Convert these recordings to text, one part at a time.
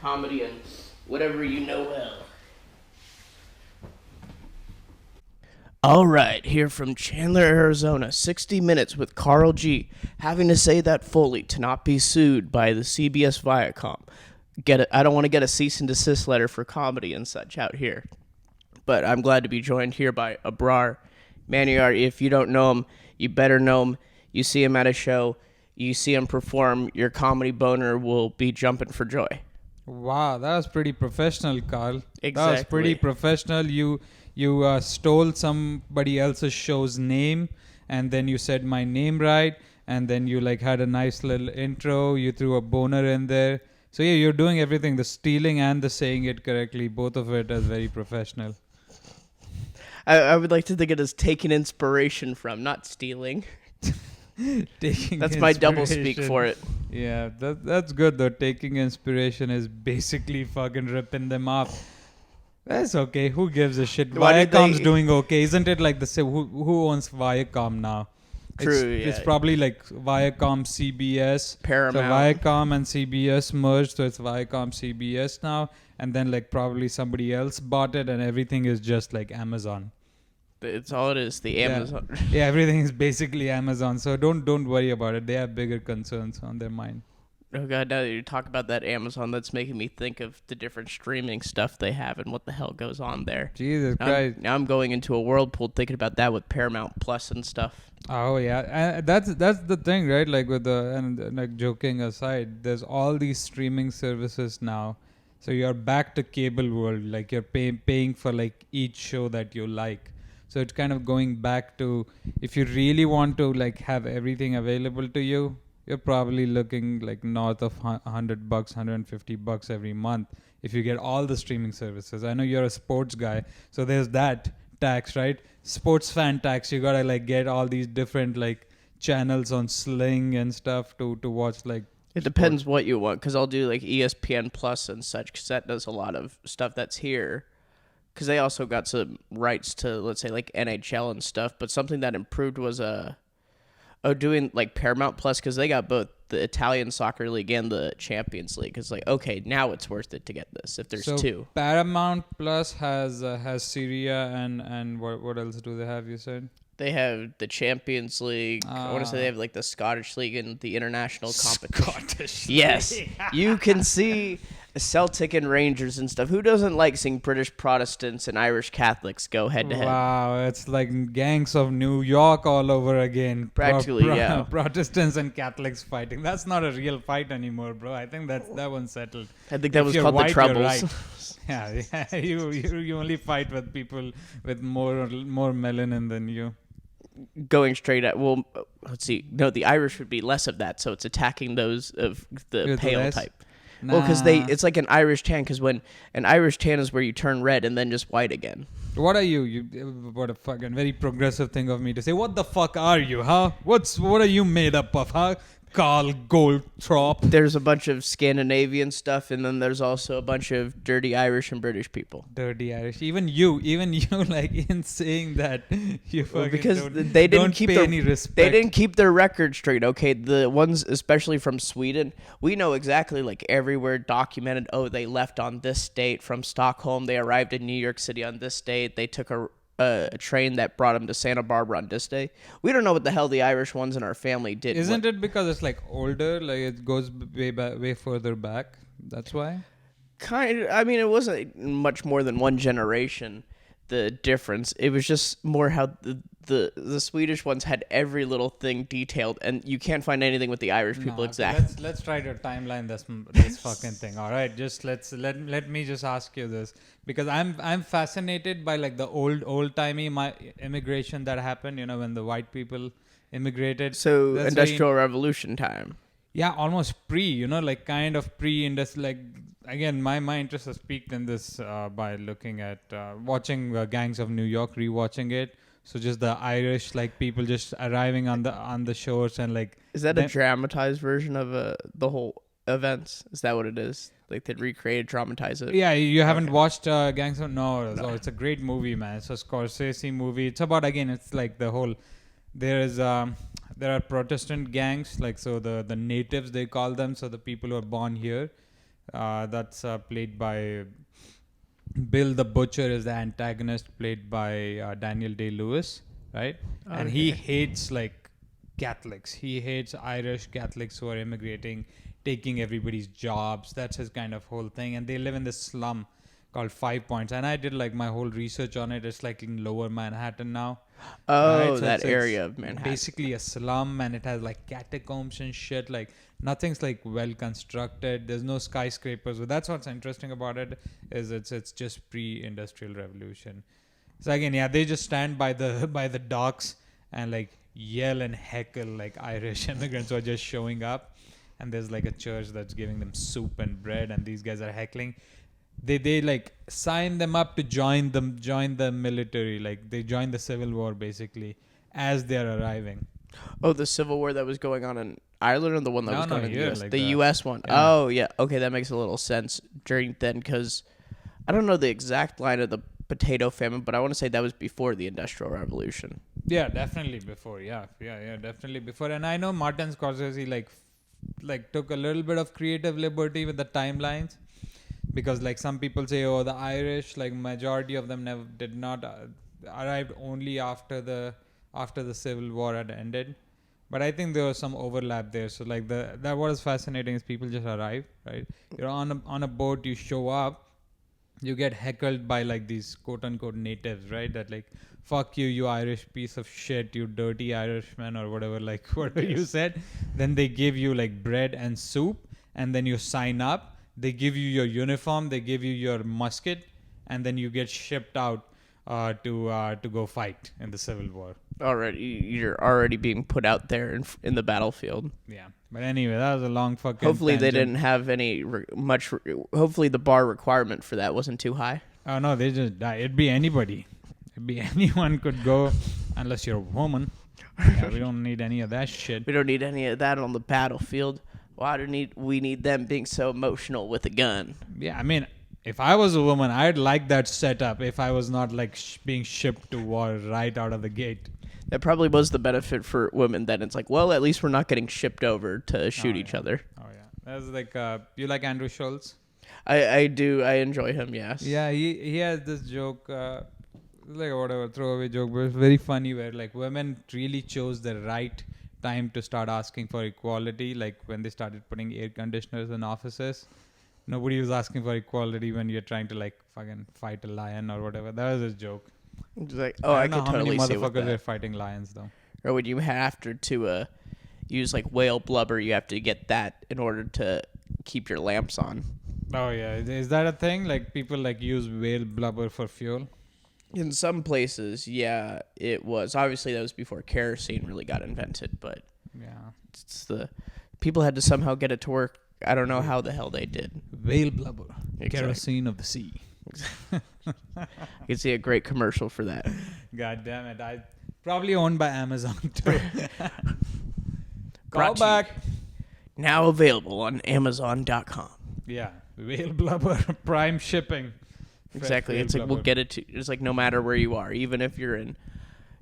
comedy and whatever you know well. All right, here from Chandler, Arizona, 60 Minutes with Karl G. Having to say that fully to not be sued by the CBS Viacom. I don't want to get a cease and desist letter for comedy and such out here. But I'm glad to be joined here by Abrar. Maniyar, if you don't know him, you better know him. You see him at a show, you see him perform, your comedy boner will be jumping for joy. Wow, that was pretty professional, Carl. Exactly. That was pretty professional. You stole somebody else's show's name, and then you said my name right, and then you like had a nice little intro. You threw a boner in there. So yeah, you're doing everything, the stealing and the saying it correctly, both of it as very professional. I would like to think it as taking inspiration from, not stealing. That's my double speak for it. Yeah, that's good though. Taking inspiration is basically fucking ripping them off. That's okay. Who gives a shit? Viacom's doing okay, isn't it? Like who owns Viacom now? True. It's probably like Viacom CBS. Paramount. So Viacom and CBS merged, so it's Viacom CBS now. And then like probably somebody else bought it, and everything is just like Amazon. It's all it is. The Amazon. Yeah, everything is basically Amazon. So don't worry about it. They have bigger concerns on their mind. Oh god, now that you talk about that Amazon, that's making me think of the different streaming stuff they have and what the hell goes on there. Jesus Christ! Now I'm going into a whirlpool thinking about that with Paramount Plus and stuff. Oh yeah, that's the thing, right? Like with like joking aside, there's all these streaming services now. So you're back to cable world. Like you're paying for like each show that you like. So it's kind of going back to, if you really want to like have everything available to you, you're probably looking like north of $100, $150 every month if you get all the streaming services. I know you're a sports guy, so there's that tax, right? Sports fan tax. You gotta like get all these different like channels on Sling and stuff to watch like. It depends what you want, because I'll do like ESPN Plus and such, because that does a lot of stuff that's here. Because they also got some rights to, let's say, like NHL and stuff. But something that improved was doing like Paramount Plus, because they got both the Italian Soccer League and the Champions League. It's like, okay, now it's worth it to get this if there's two. Paramount Plus has Syria and what else do they have? You said they have the Champions League. I want to say they have like the Scottish League and the international competition. Scottish. Yes, you can see Celtic and Rangers and stuff. Who doesn't like seeing British Protestants and Irish Catholics go head to head? Wow, it's like gangs of New York all over again. Practically, yeah. Protestants and Catholics fighting. That's not a real fight anymore, bro. I think that one's settled. I think that was called the Troubles. Right. Yeah. You only fight with people with more melanin than you. Going straight at, well, let's see. No, the Irish would be less of that, so it's attacking those of the pale type. Nah. Well, because it's like an Irish tan, because when an Irish tan is where you turn red and then just white again. What are you? What a fucking very progressive thing of me to say. What the fuck are you, huh? What are you made up of, huh? Karl Goldthrop. There's a bunch of Scandinavian stuff, and then there's also a bunch of dirty Irish and British people. Dirty Irish. Even you, like in saying that, you fucking because they didn't keep any respect. They didn't keep their record straight. Okay, the ones especially from Sweden, we know exactly like everywhere documented. Oh, they left on this date from Stockholm. They arrived in New York City on this date. They took a train that brought them to Santa Barbara on this day. We don't know what the hell the Irish ones in our family did. Isn't it because it's like older, like it goes way further back? That's why? Kind of. I mean, it wasn't much more than one generation, the difference. It was just more how the Swedish ones had every little thing detailed, and you can't find anything with the Irish people exactly. Let's try to timeline this fucking thing. All right, just let me just ask you this, because I'm fascinated by like the old timey immigration that happened. You know, when the white people immigrated. So Industrial Revolution time. Yeah, almost like kind of pre-industry. Like again, my interest has peaked in this by looking at watching Gangs of New York, rewatching it. So just the Irish like people just arriving on the shores and like. Is that a dramatized version of the whole events? Is that what it is? Like they recreated, dramatize it? Yeah, you haven't watched Gangs of No. Oh, it's a great movie, man. It's a Scorsese movie. It's about, again, it's like the whole. There are Protestant gangs, like so the natives they call them, so the people who are born here. That's played by Bill the Butcher is the antagonist, played by Daniel Day-Lewis, right? And he Okay. hates like Catholics. He hates Irish Catholics who are immigrating, taking everybody's jobs. That's his kind of whole thing. And they live in this slum called Five Points. And I did like my whole research on it. It's like in Lower Manhattan now, right? Oh, So that it's area of Manhattan. basically a slum, and it has like catacombs and shit. Like nothing's like well constructed. There's no skyscrapers. But that's what's interesting about it, is it's just pre-industrial revolution. So again, yeah, they just stand by the by the docks and like yell and heckle like Irish immigrants who are just showing up. And there's like a church that's giving them soup and bread, and these guys are heckling. They like sign them up to join the military. Like they join the civil war basically as they're arriving. Oh, the Civil War that was going on in Ireland, or the one that was going on in the Here, U.S.? like The U.S. one. yeah. Oh, yeah. Okay, that makes a little sense during then, because I don't know the exact line of the potato famine, but I want to say that was before the Industrial Revolution. Yeah, definitely before. Yeah, definitely before. And I know Martin Scorsese like took a little bit of creative liberty with the timelines, because like some people say, oh, the Irish, like majority of them never did not arrived only after the Civil War had ended. But I think there was some overlap there. So like that what is fascinating is people just arrive, right? You're on a boat, you show up, you get heckled by like these quote unquote natives, right? That like, fuck you, you Irish piece of shit, you dirty Irishman, or whatever, like whatever you said. Then they give you like bread and soup, and then you sign up. They give you your uniform, they give you your musket, and then you get shipped out to go fight in the Civil War. You're already being put out there in the battlefield. Yeah. But anyway, that was a long fucking Hopefully they tangent. didn't have any hopefully the bar requirement for that wasn't too high. Oh no, they just die. It'd be anybody. It'd be anyone could go, unless you're a woman. Yeah, we don't need any of that shit. We don't need any of that on the battlefield. Why do we need them being so emotional with a gun? Yeah, I mean, if I was a woman, I'd like that setup. If I was not like being shipped to war right out of the gate. That probably was the benefit for women. Then it's like, well, at least we're not getting shipped over to shoot each other. Oh yeah, that's like you like Andrew Schultz? I do. I enjoy him. Yes. Yeah, he has this joke, like whatever throwaway joke, but it's very funny, where like women really chose the right time to start asking for equality. Like when they started putting air conditioners in offices, nobody was asking for equality when you're trying to like fucking fight a lion or whatever. That was his joke. It's like, oh, I I don't know could how totally many see with motherfuckers are that. fighting lions though. Or when you have to use like whale blubber, you have to get that in order to keep your lamps on. Oh yeah, is that a thing? Like people like use whale blubber for fuel? In some places, yeah, it was. Obviously, that was before kerosene really got invented, but Yeah, it's the people had to somehow get it to work. I don't know how the hell they did. whale blubber, Exactly. kerosene of the sea. You can see a great commercial for that. God damn it! I probably owned by Amazon too. Call Brought to you. back. Now available on Amazon.com. Yeah, whale blubber, prime shipping. Fresh Exactly. whale It's like we'll blubber. get it to. It's like no matter where you are, even if you're in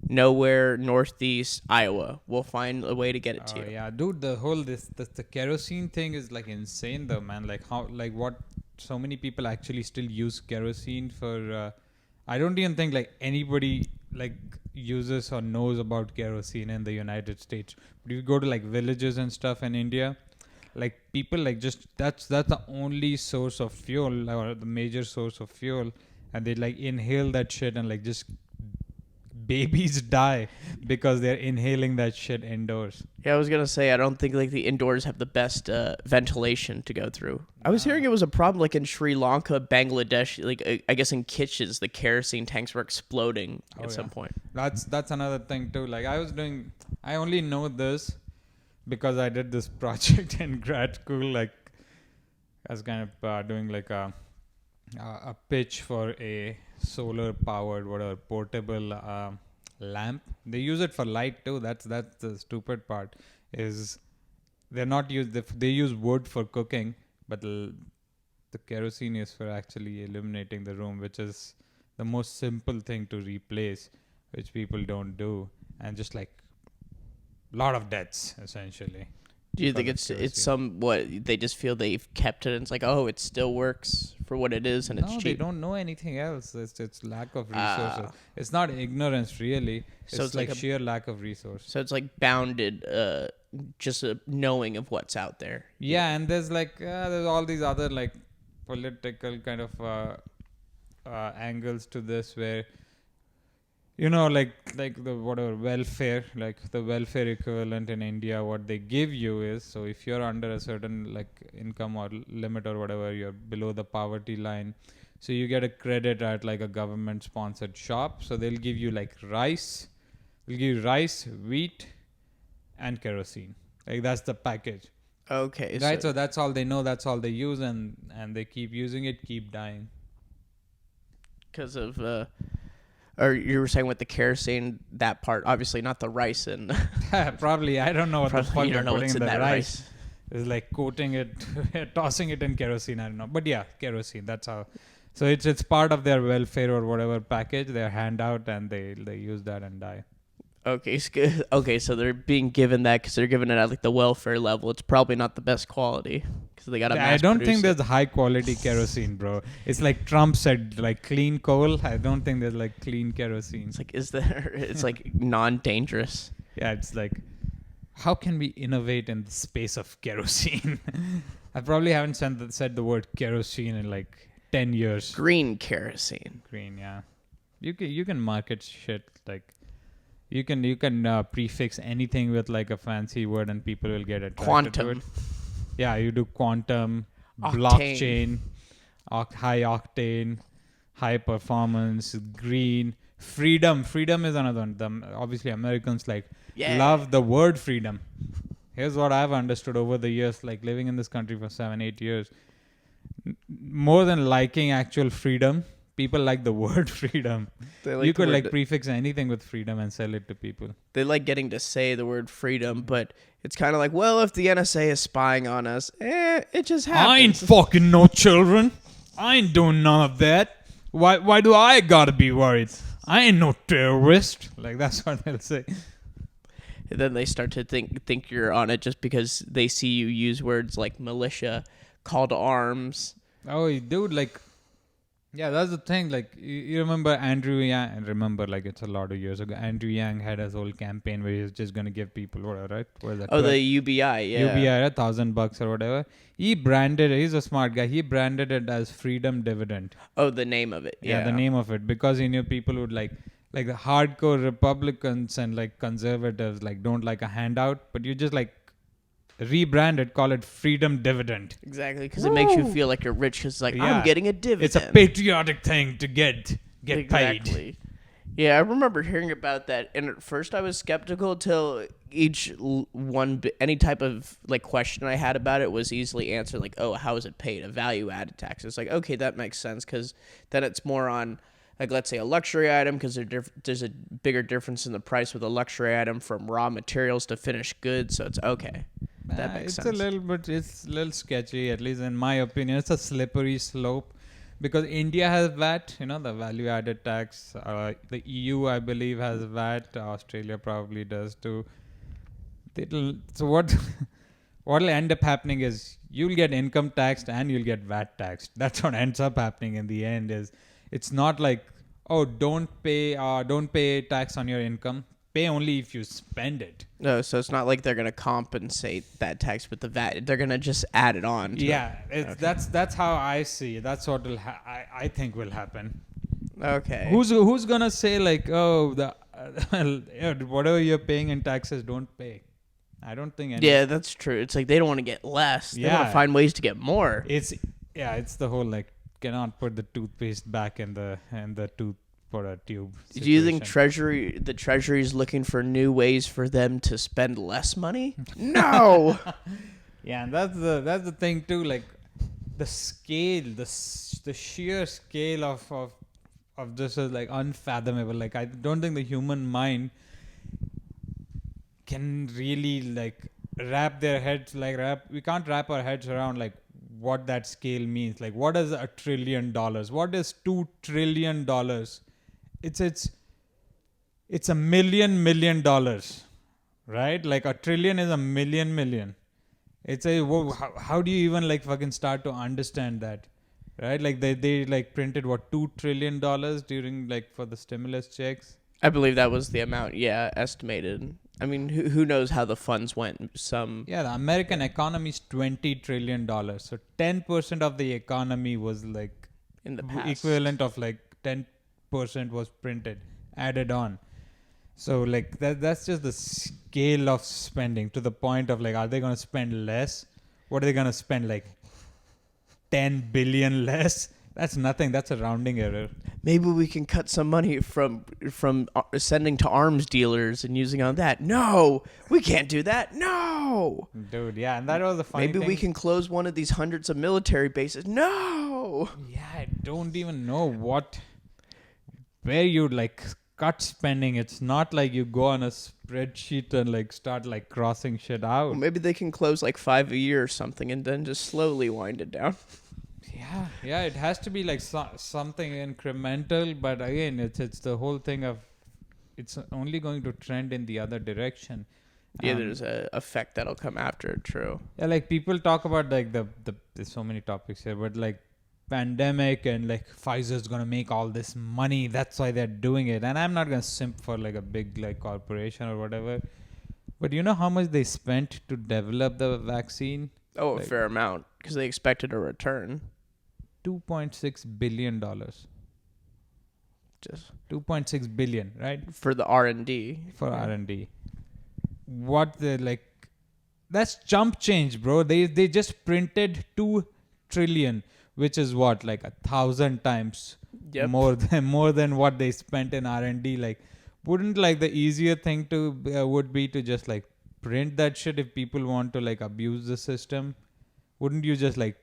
nowhere northeast Iowa, we'll find a way to get it to Oh you. yeah, dude, the whole the kerosene thing is like insane though, man. Like how what so many people actually still use kerosene for. I don't even think like anybody like uses or knows about kerosene in the United States. But you go to like villages and stuff in India, like people like just that's the only source of fuel, or the major source of fuel, and they like inhale that shit, and like just babies die because they're inhaling that shit indoors. Yeah, I was gonna say I don't think like the indoors have the best ventilation to go through. I was hearing it was a problem like in Sri Lanka, Bangladesh, like I guess in kitchens the kerosene tanks were exploding at some point. That's another thing too. Like I only know this because I did this project in grad school. Like I was kind of doing like a pitch for a solar powered whatever portable lamp. They use it for light too. That's the stupid part. Is they're not used. They use wood for cooking, but the kerosene is for actually illuminating the room, which is the most simple thing to replace, which people don't do, and just like lot of deaths essentially. Do you for think the it's kerosene. somewhat they just feel they've kept it and it's like, oh, it still works for what it is and it's No, they cheap? don't know anything else. It's lack of resources. Ah, It's not ignorance really. so It's it's like like a sheer lack of resource. so it's like bounded, just a knowing of what's out there. Yeah, and there's like there's all these other like political kind of angles to this where like the whatever welfare, like the welfare equivalent in India, what they give you is, so if you're under a certain like income or limit or whatever, you're below the poverty line, so you get a credit at like a government sponsored shop. So they'll give you like they'll give you rice, wheat, and kerosene. Like that's the package. Okay, Right, so that's all they know, that's all they use, and they keep using it, keep dying. because of or you were saying with the kerosene, that part, obviously not the rice and Probably, I don't know what the probably fuck you they're don't know putting what's in in the that rice. rice. It's like coating it, tossing it in kerosene, I don't know. But yeah, kerosene, that's how. So it's part of their welfare or whatever package, their handout, and they use that and die. Okay, okay, so they're being given that because they're giving it at like the welfare level. It's probably not the best quality because they got to I mass don't produce think it. there's high quality kerosene, bro. It's like Trump said, like clean coal. I don't think there's like clean kerosene. It's like, is there? It's like non-dangerous. Yeah, it's like, how can we innovate in the space of kerosene? I probably haven't said the word kerosene in like 10 years. Green kerosene. Green, yeah. You can market shit like you can prefix anything with like a fancy word and people will get attracted to it. Quantum. Yeah, you do quantum, Octane. blockchain, high octane, high performance, green, freedom. Freedom is another one. Obviously Americans like Yeah. love the word freedom. Here's what I've understood over the years, like living in this country for 7-8 years. More than liking actual freedom, people like the word freedom. You could like prefix anything with freedom and sell it to people. They like getting to say the word freedom, but it's kind of like, well, if the NSA is spying on us, it just happens. I ain't fucking no children. I ain't doing none of that. Why do I gotta be worried? I ain't no terrorist. Like that's what they'll say. And then they start to think you're on it just because they see you use words like militia, call to arms. Oh, dude, like, yeah, that's the thing. Like, you remember Andrew Yang? And remember, like, it's a lot of years ago. Andrew Yang had his whole campaign where he was just gonna give people whatever, right? What is that? Oh, the UBI, yeah. UBI, $1,000 or whatever. He's a smart guy. He branded it as Freedom Dividend. Oh, the name of it. Yeah, The name of it, because he knew people would like the hardcore Republicans and like conservatives like don't like a handout, but you just like rebrand it, call it Freedom Dividend. Exactly, because it makes you feel like you're rich. Because like, Yeah. I'm getting a dividend. It's a patriotic thing to get paid. Exactly. Yeah, I remember hearing about that, and at first I was skeptical till any type of like question I had about it was easily answered. Like, oh, how is it paid? A value-added tax. It's like, okay, that makes sense, because then it's more on, like, let's say a luxury item, because there's a bigger difference in the price with a luxury item from raw materials to finished goods. So it's okay. That makes sense. It's a little sketchy, at least in my opinion. It's a slippery slope because India has VAT, the value added tax. The EU, I believe, has VAT. Australia probably does too. So what'll end up happening is you'll get income taxed and you'll get VAT taxed. That's what ends up happening in the end. Is it's not like, oh, don't pay tax on your income. Pay only if you spend it. No, so it's not like they're gonna compensate that tax with the VAT. They're gonna just add it on. Okay. That's how I see it. That's what I think will happen. Okay. Who's gonna say like, oh, whatever you're paying in taxes, don't pay? I don't think. Yeah, that's true. It's like they don't want to get less. They want to find ways to get more. It's the whole like cannot put the toothpaste back in the tooth for a tube. Do you think the Treasury is looking for new ways for them to spend less money? No. Yeah, and that's the thing too. Like the scale, the sheer scale of this is like unfathomable. Like I don't think the human mind can really like wrap their heads we can't wrap our heads around like what that scale means. Like what is $1 trillion? What is $2 trillion? It's $1 million, right? Like $1 trillion is $1 million. It's a how do you even like fucking start to understand that, right? Like they like printed what $2 trillion during like for the stimulus checks. I believe that was the amount, yeah, estimated. I mean, who knows how the funds went? Some Yeah, the American economy is $20 trillion. So 10% of the economy was like in the past. equivalent of like 10% was printed, added on. So like that's just the scale of spending to the point of like, are they gonna spend less? What are they gonna spend, like 10 billion less? That's nothing. That's a rounding error. Maybe we can cut some money from sending to arms dealers and using on that. No, we can't do that. No. Dude, yeah, and that was the funny Maybe thing. we can close one of these hundreds of military bases. No. Yeah, I don't even know where you like cut spending. It's not like you go on a spreadsheet and like start like crossing shit out. Well, maybe they can close like 5 a year or something and then just slowly wind it down. Yeah, it has to be like something incremental, but again, it's the whole thing of it's only going to trend in the other direction. Yeah, there's a effect that'll come after it. True. Yeah, like people talk about like the there's so many topics here, but like pandemic and like Pfizer's gonna make all this money, that's why they're doing it. And I'm not gonna simp for like a big like corporation or whatever, but you know how much they spent to develop the vaccine? Oh, Like- a fair amount because they expected a return. $2.6 billion. Just 2.6 billion, right? for the R&D. For R&D. What the like that's chump change, bro. They just printed 2 trillion, which is what, like 1,000 times Yep. more than what they spent in R&D. Like, wouldn't like the easier thing to would be to just like print that shit if people want to like abuse the system? Wouldn't you just like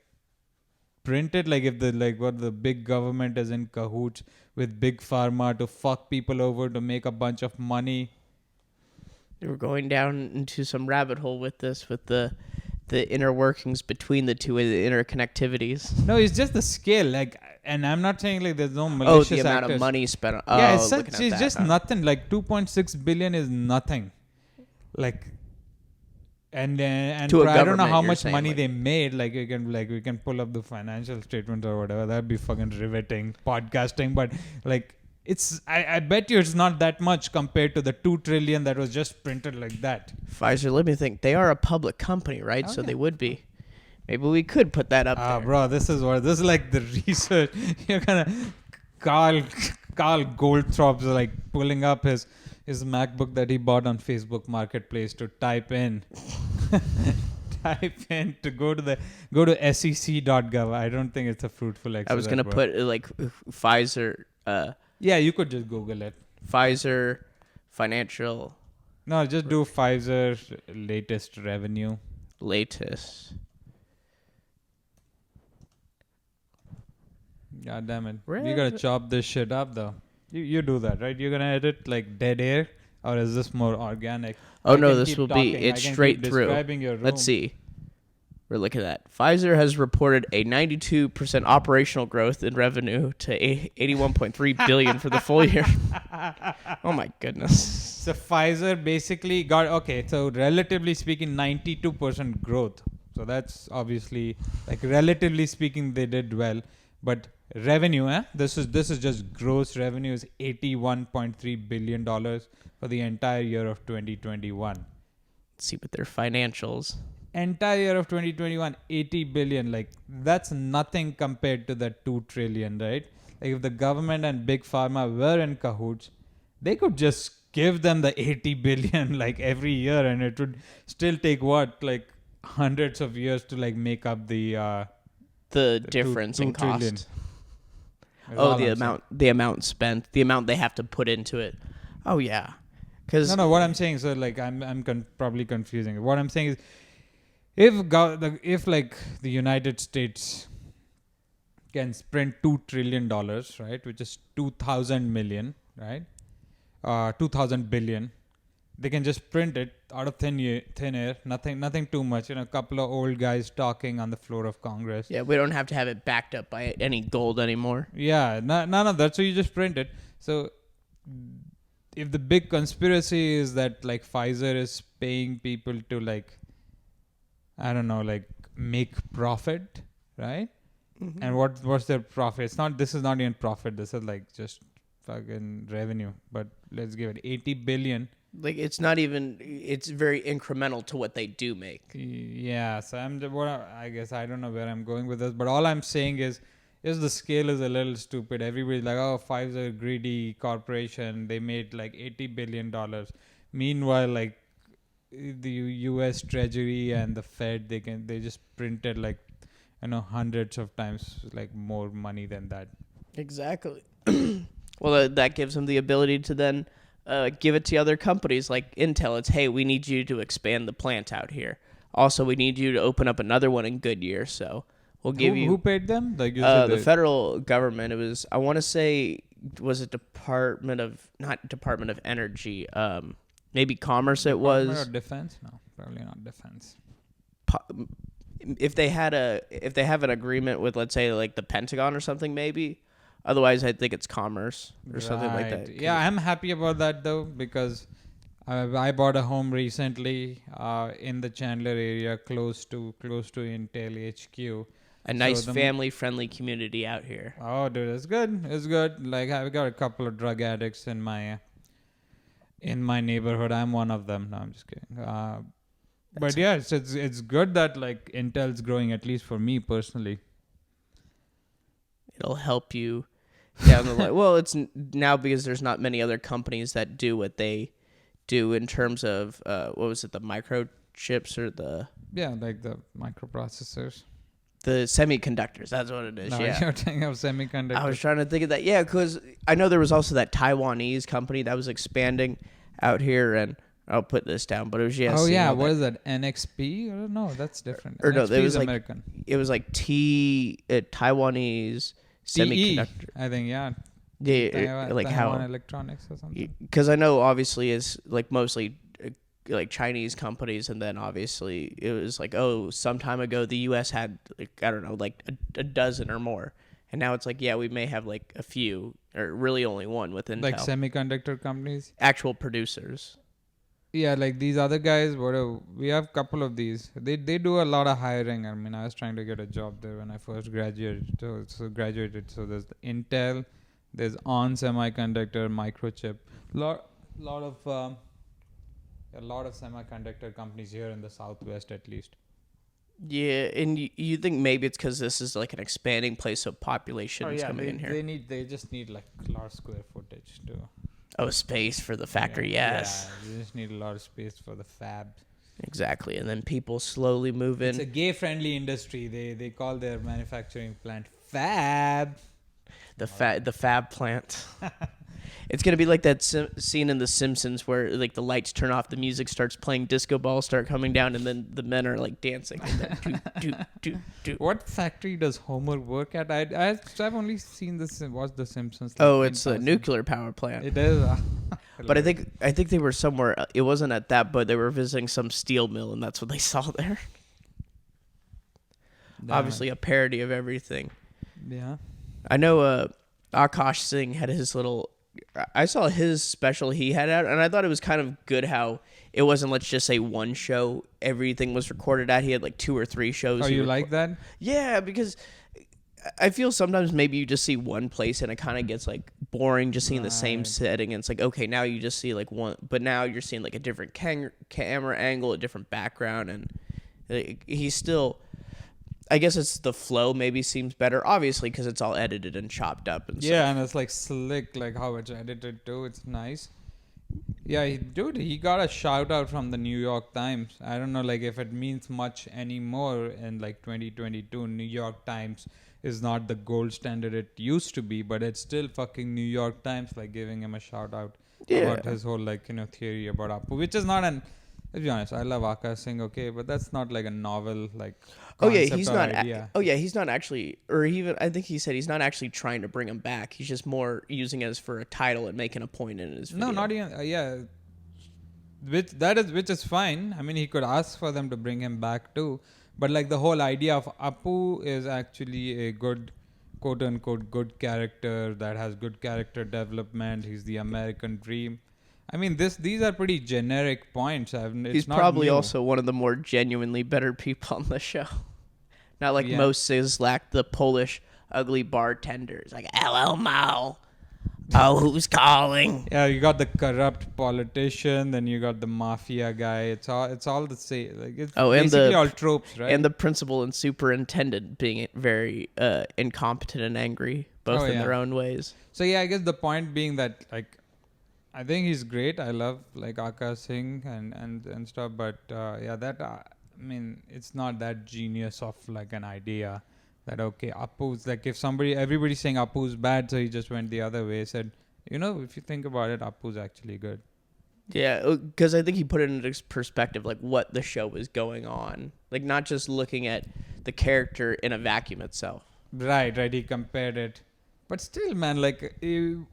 print it? Like if the like what the big government is in cahoots with big pharma to fuck people over to make a bunch of money. We're going down into some rabbit hole with this, with the inner workings between the two, and the interconnectivities. No, it's just the scale. Like, and I'm not saying like there's no Oh, malicious the amount actors. of money spent. Yeah, It's just nothing. Like 2.6 billion is nothing. Like, and To a I don't know government, how you're much saying, money like- they made. Like we can pull up the financial statements or whatever. That'd be fucking riveting podcasting. But like, I bet you it's not that much compared to the 2 trillion that was just printed like that. Pfizer, let me think. They are a public company, right? Oh, So yeah. they would be. Maybe we could put that up there. Bro, this is like the research. You're gonna Karl Goldthrop's like pulling up his MacBook that he bought on Facebook Marketplace to type in to go to sec.gov. I don't think it's a fruitful exercise. I was gonna bro. put like Pfizer, Yeah, you could just Google it. Pfizer financial No, just do Pfizer latest revenue. latest. God damn it. Where You gotta is it? chop this shit up though. You do that, right? You're gonna edit like dead air, or is this more organic? Oh I no, can this keep will talking. be. I It's can straight keep through. describing your Let's room. see. We're looking at that. Pfizer has reported a 92% operational growth in revenue to 81.3 billion for the full year. Oh my goodness. So Pfizer basically got so relatively speaking, 92% growth. So that's obviously like relatively speaking they did well, but revenue, this is just gross revenue is $81.3 billion for the entire year of 2021. Let's see what their financials. Entire year of 2021, 80 billion. Like that's nothing compared to the 2 trillion, right? Like if the government and big pharma were in cahoots, they could just give them the 80 billion like every year, and it would still take like hundreds of years to like make up the Difference in 2 trillion. cost. That's Oh, all the I'm saying. amount spent, the amount they have to put into it. Oh yeah, because No, what I'm saying, so like I'm probably confusing it. What I'm saying is, if like the United States can sprint $2 trillion, right, which is 2,000 million, right, 2,000 billion, they can just print it out of thin air, nothing too much. A couple of old guys talking on the floor of Congress. yeah, we don't have to have it backed up by any gold anymore. Yeah, none of that. So you just print it. So if the big conspiracy is that like Pfizer is paying people to like I don't know, like make profit, right? Mm-hmm. And what's their profit? It's not. This is not even profit. This is like just fucking revenue. But let's give it 80 billion. Like it's not even. It's very incremental to what they do make. Yeah. So I guess I don't know where I'm going with this, but all I'm saying is the scale is a little stupid. Everybody's like, oh, Pfizer greedy corporation. They made like $80 billion. Meanwhile, like the U.S. Treasury and the Fed, they just printed like hundreds of times like more money than that. Exactly. Well, that gives them the ability to then give it to other companies like Intel. It's, hey, we need you to expand the plant out here. Also, we need you to open up another one in Goodyear. So we'll give Who paid them? Like you the federal government. It was, I want to say, was it not Department of Energy, maybe Commerce. It was or defense? No, probably not defense. If they have an agreement with, let's say, like the Pentagon or something, maybe. Otherwise, I think it's Commerce or something like that. Yeah, I'm happy about that though, because I bought a home recently in the Chandler area, close to Intel HQ. A nice family-friendly community out here. Oh, dude, it's good. It's good. Like I've got a couple of drug addicts in my neighborhood. I'm one of them. No, I'm just kidding. But yeah, it's good that like Intel's growing, at least for me personally. It'll help you down the line. Well, it's now because there's not many other companies that do what they do in terms of what was it, the microchips or the like the microprocessors, the semiconductors. That's what it is. No, yeah, you're thinking of semiconductors. I was trying to think of that. Yeah, because I know there was also that Taiwanese company that was expanding out here, and I'll put this down, but it was Oh yeah, what is that? NXP? Or no, that's different. Or no, NXP it was is like American. It was like Taiwanese semiconductor. I think Yeah, like Taiwan how Electronics or something. Because I know obviously it's like mostly like Chinese companies, and then obviously it was like, oh, some time ago the U.S. had like, I don't know, like a dozen or more, and now it's like, yeah, we may have like a few or really only one with Intel. Like semiconductor companies, actual producers. Yeah, like these other guys. We have a couple of these. They do a lot of hiring. I mean, I was trying to get a job there when I first graduated. So there's the Intel, there's On Semiconductor, Microchip. Lot of semiconductor companies here in the Southwest, at least. Yeah, and you think maybe it's because this is like an expanding place, so population is coming in here. They just need like large square footage to. Oh, space for the factory, yes. Yeah, you just need a lot of space for the fab. Exactly, and then people slowly move in. It's a gay-friendly industry. They call their manufacturing plant fab. The fab plant. It's gonna be like that scene in The Simpsons where like the lights turn off, the music starts playing, disco balls start coming down, and then the men are like dancing. And then, do. What factory does Homer work at? I've only seen watched The Simpsons. Oh, it's a nuclear power plant. It is. But I think they were somewhere. It wasn't at that, but they were visiting some steel mill, and that's what they saw there. Obviously, a parody of everything. Yeah. I know. Akash Singh had his little. I saw his special he had out, and I thought it was kind of good how it wasn't, let's just say, one show everything was recorded at. He had like 2 or 3 shows. Oh, you like that? Yeah, because I feel sometimes maybe you just see one place and it kind of gets like boring just seeing the same setting, and it's like, okay, now you just see like one, but now you're seeing like a different camera angle, a different background, and he's still, I guess it's the flow maybe seems better, obviously, because it's all edited and chopped up and stuff. Yeah, and it's like slick, like how it's edited too. It's nice. Yeah, he got a shout out from the New York Times. I don't know, like if it means much anymore in like 2022. New York Times is not the gold standard it used to be, but it's still fucking New York Times, like giving him a shout out about his whole like theory about Apu, which is not an. Let's be honest, I love Akash Singh, okay, but that's not like a novel, like. He's not. He's not actually, or even I think he said he's not actually trying to bring him back. He's just more using it as for a title and making a point in his video. No, not even. Which is fine. I mean, he could ask for them to bring him back too, but like the whole idea of Apu is actually a good, quote unquote, good character that has good character development. He's the American dream. I mean, these are pretty generic points. It's He's not probably new. also one of the more genuinely better people on the show. Not like Yeah. most Sislak, the Polish ugly bartenders. Like, hello, Mo. Oh, who's calling? Yeah, you got the corrupt politician, then you got the mafia guy. It's all the same. Like it's Oh, and basically the all tropes, right? and the principal and superintendent being very incompetent and angry, both Oh, in yeah. their own ways. So yeah, I guess the point being that like I think he's great. I love like Akash Singh and stuff, but yeah, that I mean, it's not that genius of like an idea that okay, Appu's like if everybody's saying Appu's bad, so he just went the other way. Said, if you think about it, Appu's actually good. Yeah, because I think he put it into perspective, like what the show was going on, like not just looking at the character in a vacuum itself. Right. He compared it. But still, man, like,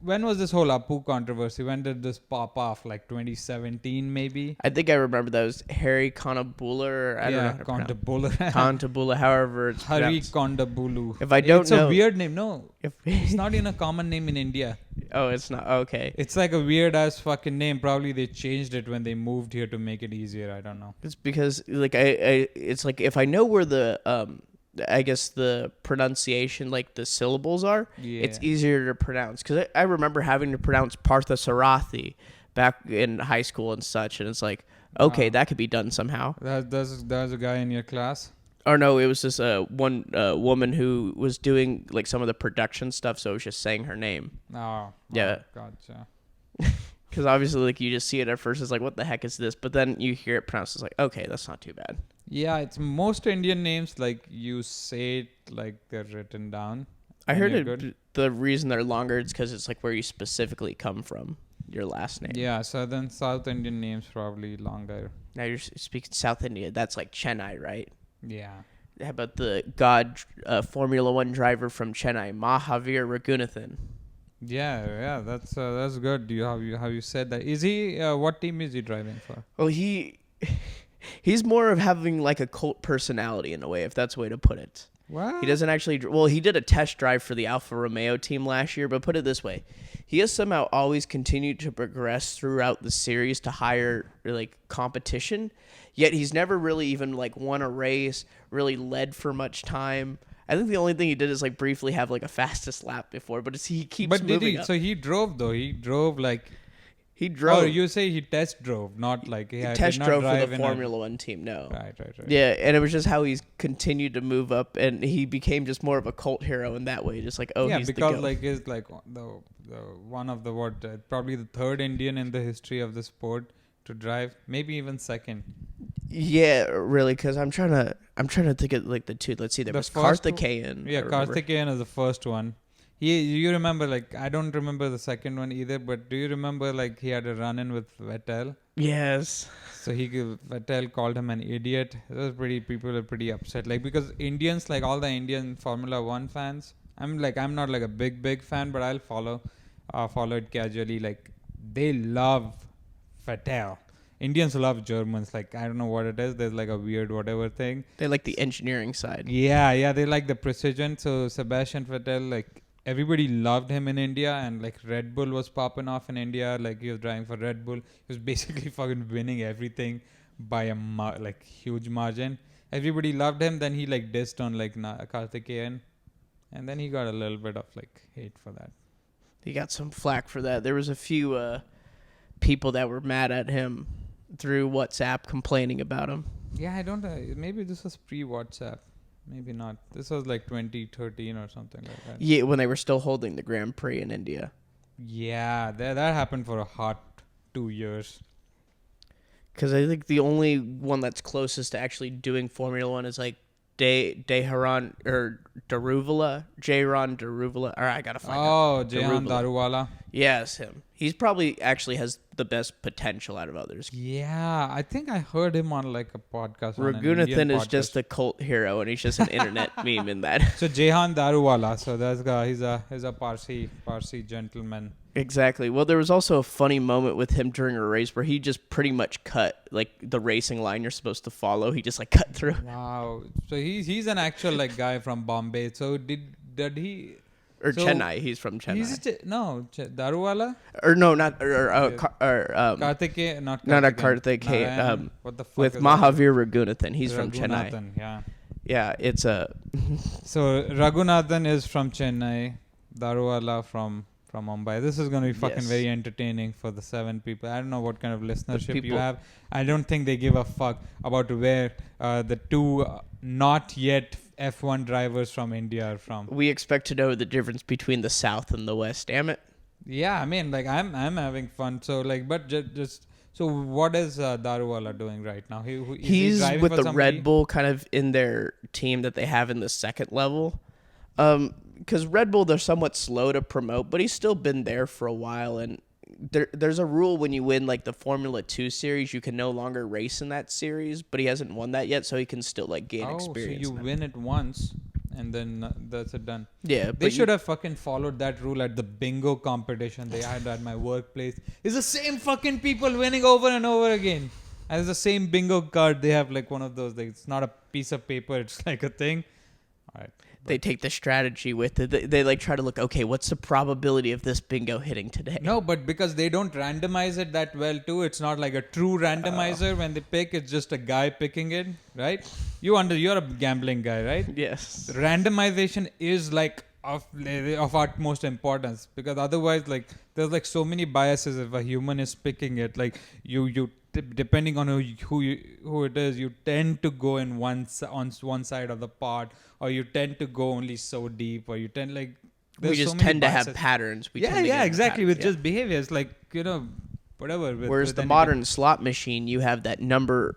when was this whole Appu controversy? When did this pop off? Like 2017, maybe? I think I remember that was Harry Konabula, or I don't know how to pronounce Kondabulu. Kontabula, however it's Hari pronounced. Kondabulu. If I don't it's know, a weird name. No, if it's not even a common name in India. oh, it's not okay. It's like a weird ass fucking name. Probably they changed it when they moved here to make it easier. I don't know. It's because like it's like if I know where the I guess the pronunciation, like the syllables are, it's easier to pronounce. Because I remember having to pronounce Parthasarathi back in high school and such, and it's like, okay, that could be done somehow. There's a guy in your class. Or no, it was this one woman who was doing like some of the production stuff, so I was just saying her name. Yeah. Gotcha. Because obviously, like you just see it at first, it's like, what the heck is this? But then you hear it pronounced, it's like, okay, that's not too bad. Yeah, it's most Indian names like you say it like they're written down. I heard the reason they're longer is because it's like where you specifically come from, your last name. Yeah, South Indian names probably longer. Now you're speaking South India. That's like Chennai, right? Yeah. How about the Formula One driver from Chennai, Mahavir Raghunathan? Yeah, that's good. Have you said that? Is he what team is he driving for? Well, he's more of having like a cult personality in a way, if that's a way to put it. What? He doesn't actually. Well, he did a test drive for the Alfa Romeo team last year, but put it this way, he has somehow always continued to progress throughout the series to higher like competition. Yet he's never really even like won a race, really led for much time. I think the only thing he did is like briefly have like a fastest lap before, but he keeps But did moving he? up. So he drove though. He drove like. He drove. Oh, you say he test drove, not like He test drove for the Formula One team. No. Right. Yeah, and it was just how he's continued to move up, and he became just more of a cult hero in that way. Just like, oh, yeah, he's because the GOAT. like he's like the one of the probably the third Indian in the history of the sport to drive, maybe even second. Yeah, really, because I'm trying to think of like the two. Let's see, there was Karthikeyan. Yeah, Karthikeyan is the first one. You remember, like, I don't remember the second one either, but do you remember, like, he had a run-in with Vettel? Yes. So Vettel called him an idiot. People are pretty upset. Like, because Indians, like all the Indian Formula One fans, I'm not like a big fan, but I'll follow it casually. Like, they love Vettel. Indians love Germans. Like, I don't know what it is. There's like a weird whatever thing. They like the engineering side. Yeah, they like the precision. So Sebastian Vettel, like, everybody loved him in India, and like Red Bull was popping off in India. Like he was driving for Red Bull. He was basically fucking winning everything by a huge margin. Everybody loved him. Then he like dissed on like Karthikeyan, and then he got a little bit of like hate for that. He got some flack for that. There was a few people that were mad at him through WhatsApp complaining about him. Yeah, I don't. Maybe this was pre-WhatsApp. Maybe not. This was like 2013 or something like that. Yeah, when they were still holding the Grand Prix in India. Yeah, that happened for a hot 2 years. Because I think the only one that's closest to actually doing Formula One is like Jairon Daruvala. Or I gotta find out. Oh, Jehan Daruvala. Yes, him. He's probably actually has the best potential out of others. Yeah, I think I heard him on like a podcast. Raghunathan is just a cult hero, and he's just an internet meme in that. So Jehan Daruvala. So that guy, he's a Parsi gentleman. Exactly. Well, there was also a funny moment with him during a race where he just pretty much cut like the racing line you're supposed to follow. He just like cut through. Wow. So he's an actual like guy from Bombay. So did he? Or So Chennai. He's from Chennai. He's Daruwala? Or no, not Yeah. Not Not a Karthikeyan. Karthikeyan. Narayanan. What the fuck With is that? Mahavir Raghunathan. He's from Chennai. Raghunathan, yeah. Yeah, it's a. So Raghunathan is from Chennai, Daruwala from Mumbai. This is going to be fucking Yes. very entertaining for the 7 people. I don't know what kind of listenership you people- have. I don't think they give a fuck about where the two not yet F1 drivers from India are from. We expect to know the difference between the South and the West. Damn it. Yeah, I mean, like I'm having fun. So like, but just so what is Daruwala doing right now? Is he He's driving with for the somebody? Red Bull kind of in their team that they have in the second level. Because Red Bull, they're somewhat slow to promote, but he's still been there for a while. And there's a rule when you win like the Formula 2 series, you can no longer race in that series, but he hasn't won that yet, so he can still like gain experience. So you win it once and then that's it done. Yeah, They should have fucking followed that rule at the bingo competition they had at my workplace. It's the same fucking people winning over and over again. And it's the same bingo card. They have like one of those. Like, it's not a piece of paper. It's like a thing. All right. They take the strategy with it. They like try to look, okay, what's the probability of this bingo hitting today? No, but because they don't randomize it that well too, it's not like a true randomizer. When they pick, it's just a guy picking it, right? You're a gambling guy, right? Yes. Randomization is like of utmost importance, because otherwise, like, there's like so many biases. If a human is picking it, like you depending on who it is, you tend to go in on one side of the pot, or you tend to go only so deep, or you tend like We there's just so many tend to have biases. patterns. We Yeah, tend to get into exactly. patterns, With yeah. just behaviors, like, whatever. Whereas with the anything. modern slot machine, you have that number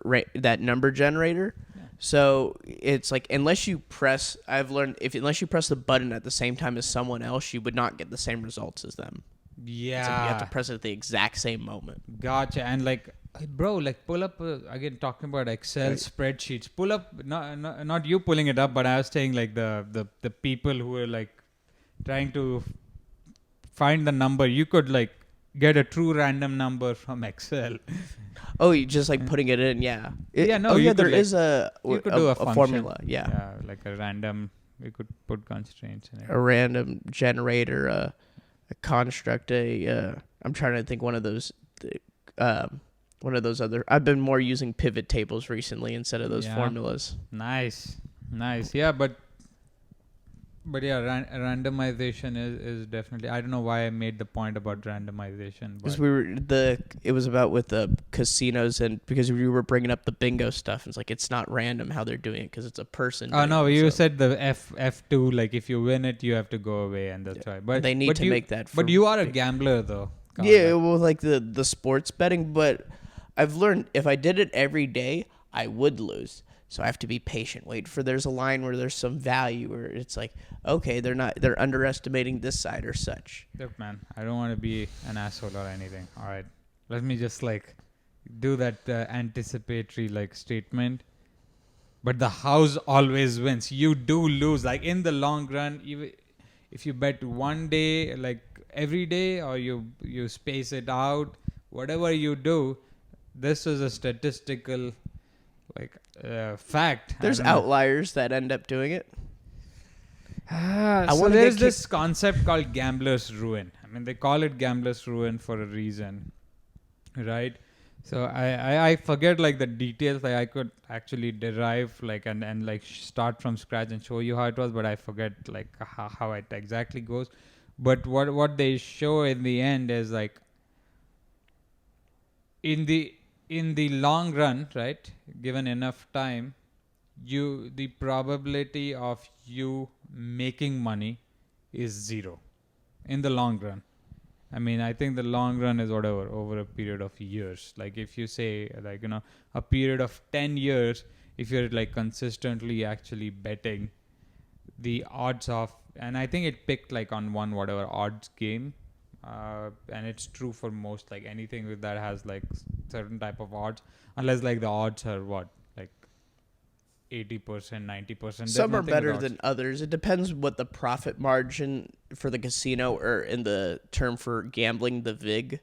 generator. Yeah. So it's like unless you press the button at the same time as someone else, you would not get the same results as them. Yeah, It's like you have to press it at the exact same moment. Gotcha. And like, bro, like pull up again, talking about Excel Right. spreadsheets. Pull up, not you pulling it up, but I was saying like the people who are like trying to find the number. You could like get a true random number from Excel. Oh, you just like putting it in, yeah. Yeah, no, Oh, you yeah, could, there like- is a You could do a function. formula, yeah. Yeah, like a random. You could put constraints in it. A random generator, a construct, I'm trying to think one of those other. I've been more using pivot tables recently instead of those Yeah. formulas. Nice. Yeah, but yeah, randomization is definitely. I don't know why I made the point about randomization. Because But it was about with the casinos, and because we were bringing up the bingo stuff, it's like it's not random how they're doing it because it's a person. oh no, doing it, you so said the F2, like if you win it, you have to go away, and that's why. But they need but to you, make that. But for you are a big- gambler though. Karl, Yeah, like- well, like the sports betting, but I've learned if I did it every day, I would lose. So I have to be patient. Wait for there's a line where there's some value where it's like, okay, they're underestimating this side or such. Look, man, I don't want to be an asshole or anything. All right, let me just like do that anticipatory like statement. But the house always wins. You do lose. Like in the long run, even if you bet one day, like every day, or you space it out, whatever you do, this is a statistical like fact. There's I don't know. outliers that end up doing it. So wanna there's get this concept called gambler's ruin. I mean, they call it gambler's ruin for a reason, right? So I forget like the details. Like I could actually derive like and like start from scratch and show you how it was, but I forget like how it exactly goes. But what they show in the end is like in the long run, right? Given enough time, the probability of you making money is 0 in the long run. I mean, I think the long run is whatever over a period of years. Like if you say like, a period of 10 years, if you're like consistently actually betting, the odds of, and I think it picked like on one whatever odds game, and it's true for most, like anything that has like certain type of odds, unless like the odds are what, like 80%, 90%. Some are better than others. It depends what the profit margin for the casino, or in the term for gambling, the VIG.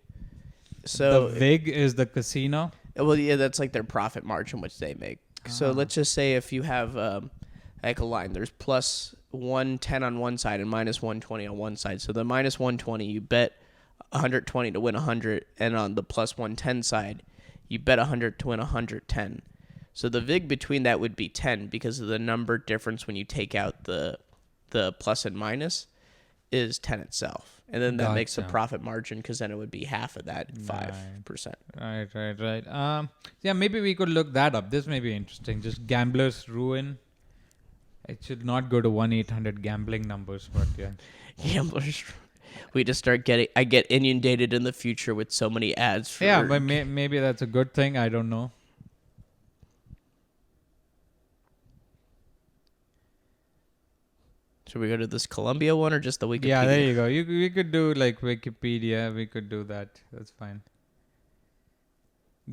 So the VIG is the casino. well, yeah, that's like their profit margin which they make. So Ah. let's just say if you have like a line. There's plus 110 on one side and minus 120 on one side. So the minus 120, you bet 120 to win 100, and on the plus 110 side, you bet 100 to win 110. So the vig between that would be 10 because of the number difference when you take out the plus and minus is 10 itself. And then that makes a profit margin because then it would be half of that, 5%. Right. Yeah, maybe we could look that up. This may be interesting. Just Gambler's Ruin. It should not go to 1-800 gambling numbers, but yeah. Gamblers. We just start I get inundated in the future with so many ads. But maybe that's a good thing. I don't know. Should we go to this Columbia one or just the Wikipedia? Yeah, there you go. We could do like Wikipedia. We could do that. That's fine.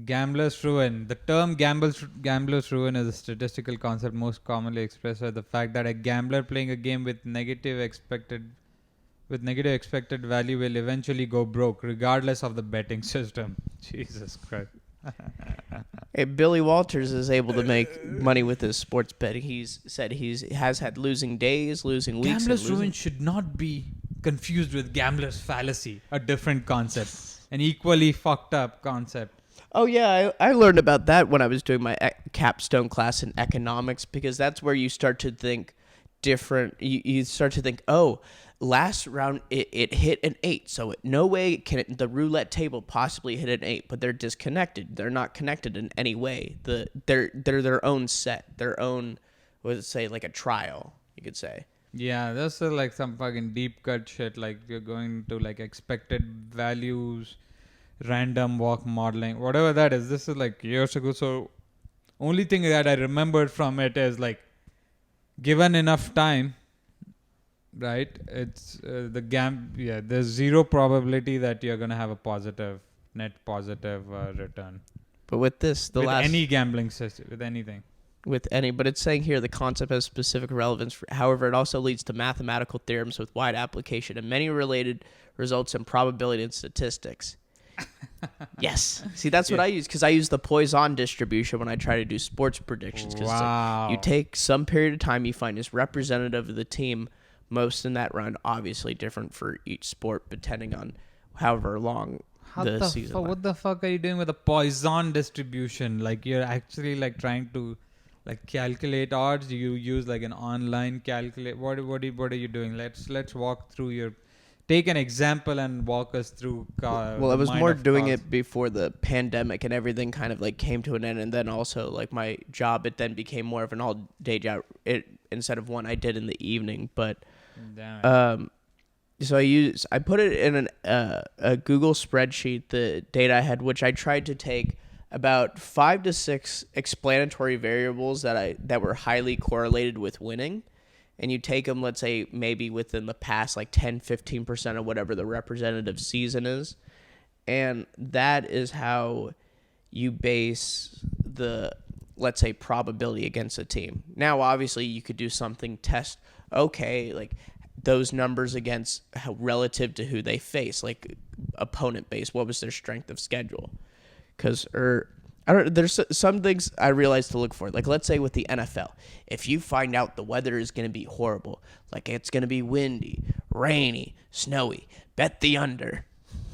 Gambler's Ruin. The term gambler's ruin is a statistical concept most commonly expressed by the fact that a gambler playing a game with negative expected value will eventually go broke regardless of the betting system. Jesus Christ. Hey, Billy Walters is able to make money with his sports betting. He's said has had losing days, losing weeks. Gambler's Ruin should not be confused with gambler's fallacy, a different concept, an equally fucked up concept. Oh yeah, I learned about that when I was doing my capstone class in economics, because that's where you start to think different. You start to think, oh, last round it hit an 8, so no way can the roulette table possibly hit an 8, but they're disconnected. They're not connected in any way. They're their own set, their own, what does it say, like a trial, you could say. Yeah, that's like some fucking deep cut shit. Like you're going to like expected values, random walk modeling, whatever that is. This is like years ago. So only thing that I remembered from it is like, given enough time, right? It's there's zero probability that you're gonna have a net positive return. But with this, any gambling system, with anything. But it's saying here the concept has specific relevance. However, it also leads to mathematical theorems with wide application and many related results in probability and statistics. Yes. See, that's what I use, because I use the Poisson distribution when I try to do sports predictions. Wow. You take some period of time you find is representative of the team most in that round, obviously different for each sport depending on however long the season. What the fuck are you doing with a Poisson distribution? Like you're actually like trying to like calculate odds. You use like an online calculate. What are you doing? Let's walk through your. Take an example and walk us through. Well, I was more doing it before the pandemic and everything kind of like came to an end, and then also like my job, it then became more of an all-day job. Instead of one I did in the evening, but so I put it in a Google spreadsheet, the data I had, which I tried to take about 5 to 6 explanatory variables that were highly correlated with winning. And you take them, let's say, maybe within the past, like 10, 15% of whatever the representative season is. And that is how you base the, let's say, probability against a team. Now, obviously, you could do something, like those numbers against how relative to who they face, like opponent base. What was their strength of schedule? There's some things I realized to look for. Like, let's say with the NFL, if you find out the weather is going to be horrible, like it's going to be windy, rainy, snowy, bet the under.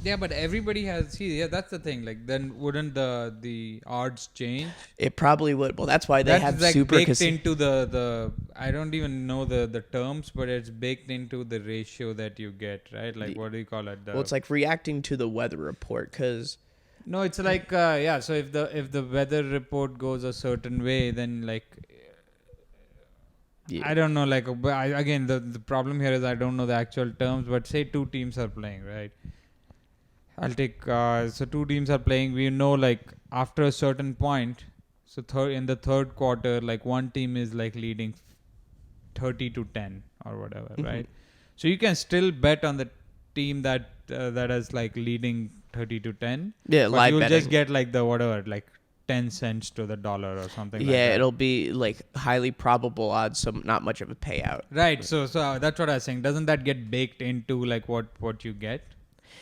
Yeah, but everybody has. That's the thing. Like, then wouldn't the odds change? It probably would. Well, that's why they have like super baked into the. I don't even know the terms, but it's baked into the ratio that you get, right? Like, what do you call it? Well, it's like reacting to the weather report, because. No, it's like so if the weather report goes a certain way, then like I don't know, like again the problem here is I don't know the actual terms, but say two teams are playing, right? I'll take so two teams are playing. We know like after a certain point, so in the third quarter, like one team is like leading 30-10 or whatever, right? So you can still bet on the team that is like leading 30-10. Yeah, but you'll just get like the whatever, like 10 cents to the dollar or something like that. Yeah, it'll be like highly probable odds, so not much of a payout. Right. So that's what I was saying. Doesn't that get baked into like what you get?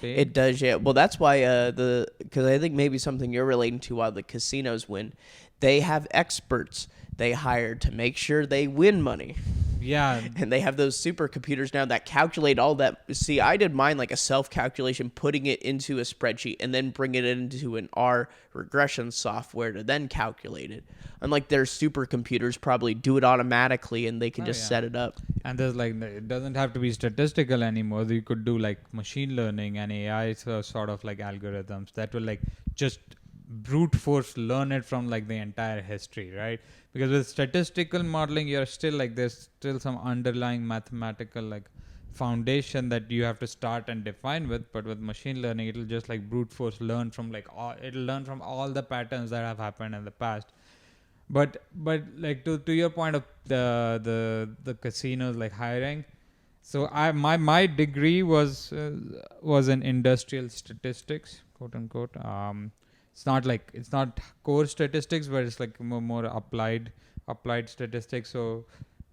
Paid? It does, yeah. Well, that's why because I think maybe something you're relating to while the casinos win, they have experts they hire to make sure they win money. Yeah. And they have those supercomputers now that calculate all that. See, I did mine like a self-calculation, putting it into a spreadsheet and then bring it into an R regression software to then calculate it. Unlike their supercomputers probably do it automatically and they can just set it up. And there's like, it doesn't have to be statistical anymore. You could do like machine learning and AI sort of like algorithms that will like just brute force learn it from like the entire history, right? Because with statistical modeling, you're still like, there's still some underlying mathematical like foundation that you have to start and define with. But with machine learning, it'll just like brute force learn from like it'll learn from all the patterns that have happened in the past. But like to your point of the casinos like hiring, so my degree was in industrial statistics, quote unquote. It's not core statistics, but it's like more applied statistics. So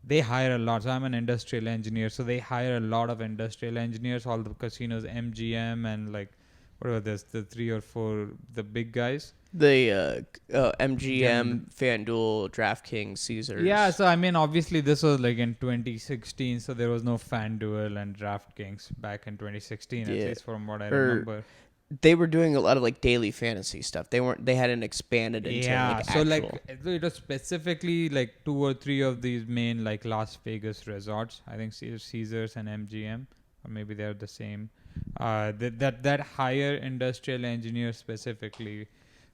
they hire a lot. So I'm an industrial engineer, so they hire a lot of industrial engineers. All the casinos, MGM and like whatever, there's the 3 or 4 the big guys. The MGM, FanDuel, DraftKings, Caesars. Yeah, so I mean, obviously this was like in 2016, so there was no FanDuel and DraftKings back in 2016, at least from what I remember. They were doing a lot of like daily fantasy stuff. They hadn't expanded into like so actual. Like it was specifically like 2 or 3 of these main like Las Vegas resorts. I think Caesars and MGM, or maybe they're the same. That hire industrial engineers specifically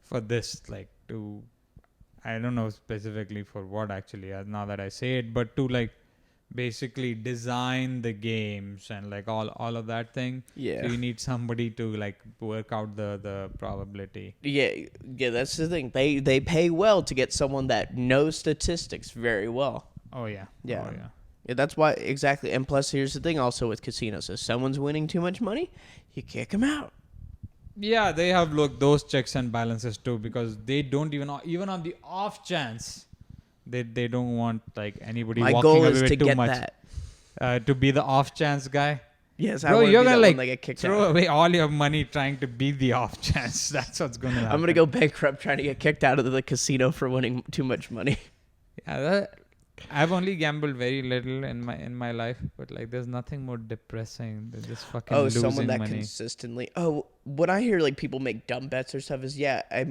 for this, like to, I don't know specifically for what actually, now that I say it, but to like basically design the games and like all of that thing. Yeah. So you need somebody to like work out the probability. Yeah, that's the thing. They pay well to get someone that knows statistics very well. Oh yeah. Yeah. Oh yeah. Yeah, that's why, exactly. And plus, here's the thing also with casinos. If someone's winning too much money, you kick them out. Yeah, they have those checks and balances too, because they don't even on the off chance they don't want like anybody My walking goal away is with to too get much. To be the off chance guy. Yes, Bro, I want to you're be gonna that like one that get kicked throw out. away all your money trying to be the off chance. That's what's gonna happen. I'm gonna go bankrupt trying to get kicked out of the casino for winning too much money. Yeah, I've only gambled very little in my life, but like there's nothing more depressing than just fucking losing someone that money. consistently. Oh, when I hear like people make dumb bets or stuff, is I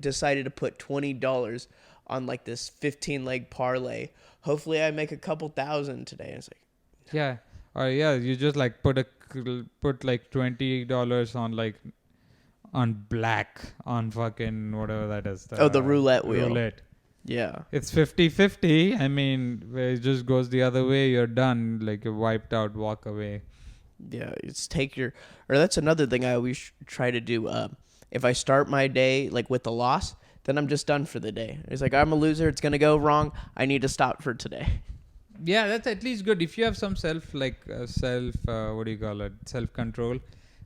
decided to put $20 on like this 15-leg parlay. Hopefully, I make a couple thousand today. And it's like, yeah, or yeah, you just like put like $20 on like on black on fucking whatever that is. The roulette wheel. Roulette. Yeah. It's 50-50. I mean, where it just goes the other way, you're done. Like you're wiped out, walk away. Yeah, that's another thing I always try to do. If I start my day like with a loss, then I'm just done for the day. It's like, I'm a loser. It's going to go wrong. I need to stop for today. Yeah, that's at least good. If you have some self-control.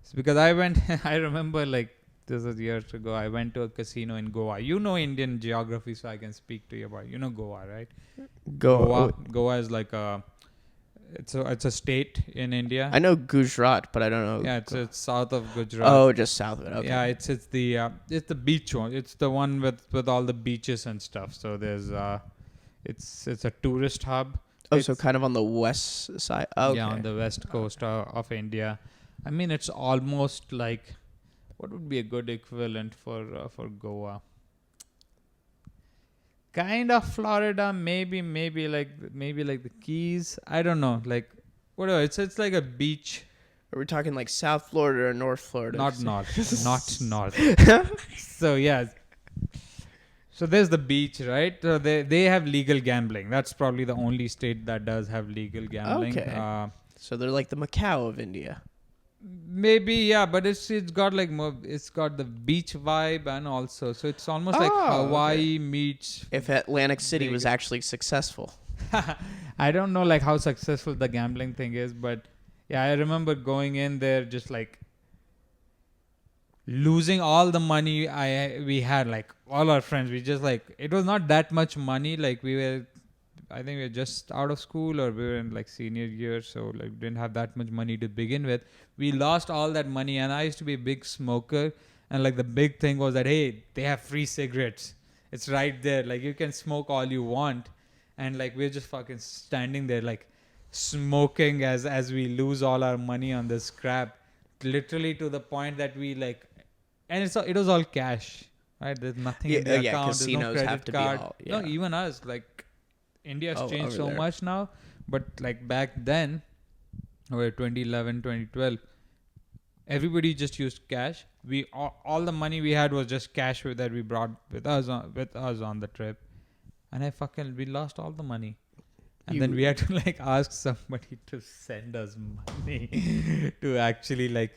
It's because I remember like, this was years ago, I went to a casino in Goa. You know Indian geography, so I can speak to you about it. You know Goa, right? Goa is like it's a state in India. I know Gujarat, but I don't know. Yeah, it's south of Gujarat. Oh, just south of it. Okay. Yeah, it's the beach one. It's the one with all the beaches and stuff. So there's it's a tourist hub. So kind of on the west side. Okay. Yeah, on the west coast of India. I mean, it's almost like, what would be a good equivalent for Goa? Kind of Florida, maybe like the Keys. I don't know, like whatever. It's like a beach. Are we talking like South Florida or North Florida? Not north. So yeah. So there's the beach, right? So they have legal gambling. That's probably the only state that does have legal gambling. Okay. So they're like the Macau of India. Maybe, yeah, but it's got like more. It's got the beach vibe, and also, so it's almost like Hawaii meets. If Atlantic City was actually successful. I don't know like how successful the gambling thing is, but yeah, I remember going in there just like losing all the money we had, like all our friends. We just like, it was not that much money. Like I think we were just out of school, or we were in like senior year, so like didn't have that much money to begin with. We lost all that money, and I used to be a big smoker, and like the big thing was that, hey, they have free cigarettes, It's right there. Like you can smoke all you want, and like we're just fucking standing there like smoking as we lose all our money on this crap, literally to the point that we like, and it was all cash, right? There's nothing in the Yeah, account. There's no casinos have credit to be card. all, No, yeah. even us, like India's Oh, changed over so there. much now, but like back then, or 2011, 2012, everybody just used cash. We all the money we had was just cash that we brought with us on the trip, and we lost all the money. And then we had to like ask somebody to send us money to actually like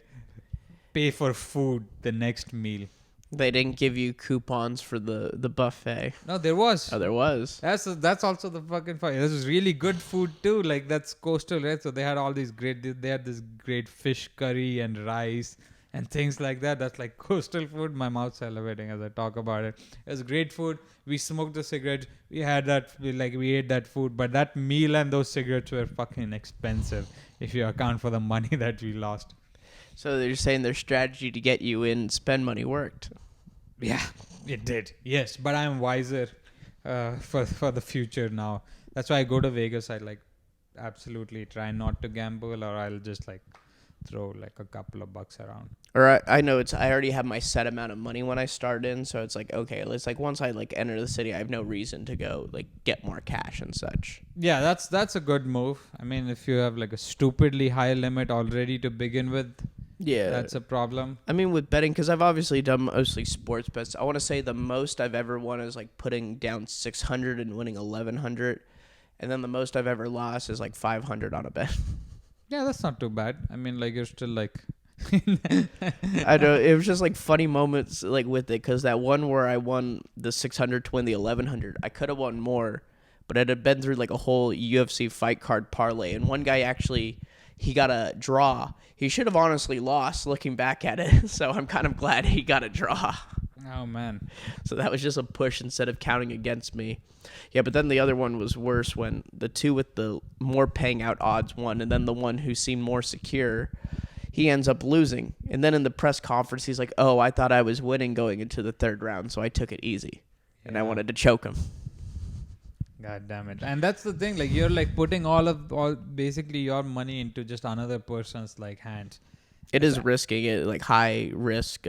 pay for food the next meal. They didn't give you coupons for the buffet. No, there was. Oh, there was. That's also the fucking fun. This was really good food too. Like that's coastal, right? So they had all these they had this great fish curry and rice and things like that. That's like coastal food. My mouth's salivating as I talk about it. It was great food. We smoked the cigarettes. We had that, we ate that food. But that meal and those cigarettes were fucking expensive if you account for the money that we lost. So they're saying their strategy to get you in spend money worked. Yeah, it did. Yes, but I'm wiser for the future now. That's why I go to Vegas. I like absolutely try not to gamble, or I'll just like throw like a couple of bucks around. Or I know I already have my set amount of money when I start in, so it's like, okay, it's like once I like enter the city, I have no reason to go like get more cash and such. Yeah, that's a good move. I mean, if you have like a stupidly high limit already to begin with, Yeah, that's a problem. I mean, with betting, because I've obviously done mostly sports bets. I want to say the most I've ever won is like putting down 600 and winning 1100, and then the most I've ever lost is like 500 on a bet. Yeah, that's not too bad. I mean, like you're still like. I know it was just like funny moments like with it, because that one where I won the 600 to win the 1100, I could have won more, but it had been through like a whole UFC fight card parlay, and one guy actually he got a draw. He should have honestly lost looking back at it, so I'm kind of glad he got a draw. Oh man. So that was just a push instead of counting against me. Yeah, but then the other one was worse when the two with the more paying out odds won, and then the one who seemed more secure, he ends up losing. And then in the press conference, he's like, oh, I thought I was winning going into the third round, so I took it easy. And I Yeah. wanted to choke him. God damn it. And that's the thing, like you're like putting all basically your money into just another person's like hands. It is risky, like high risk.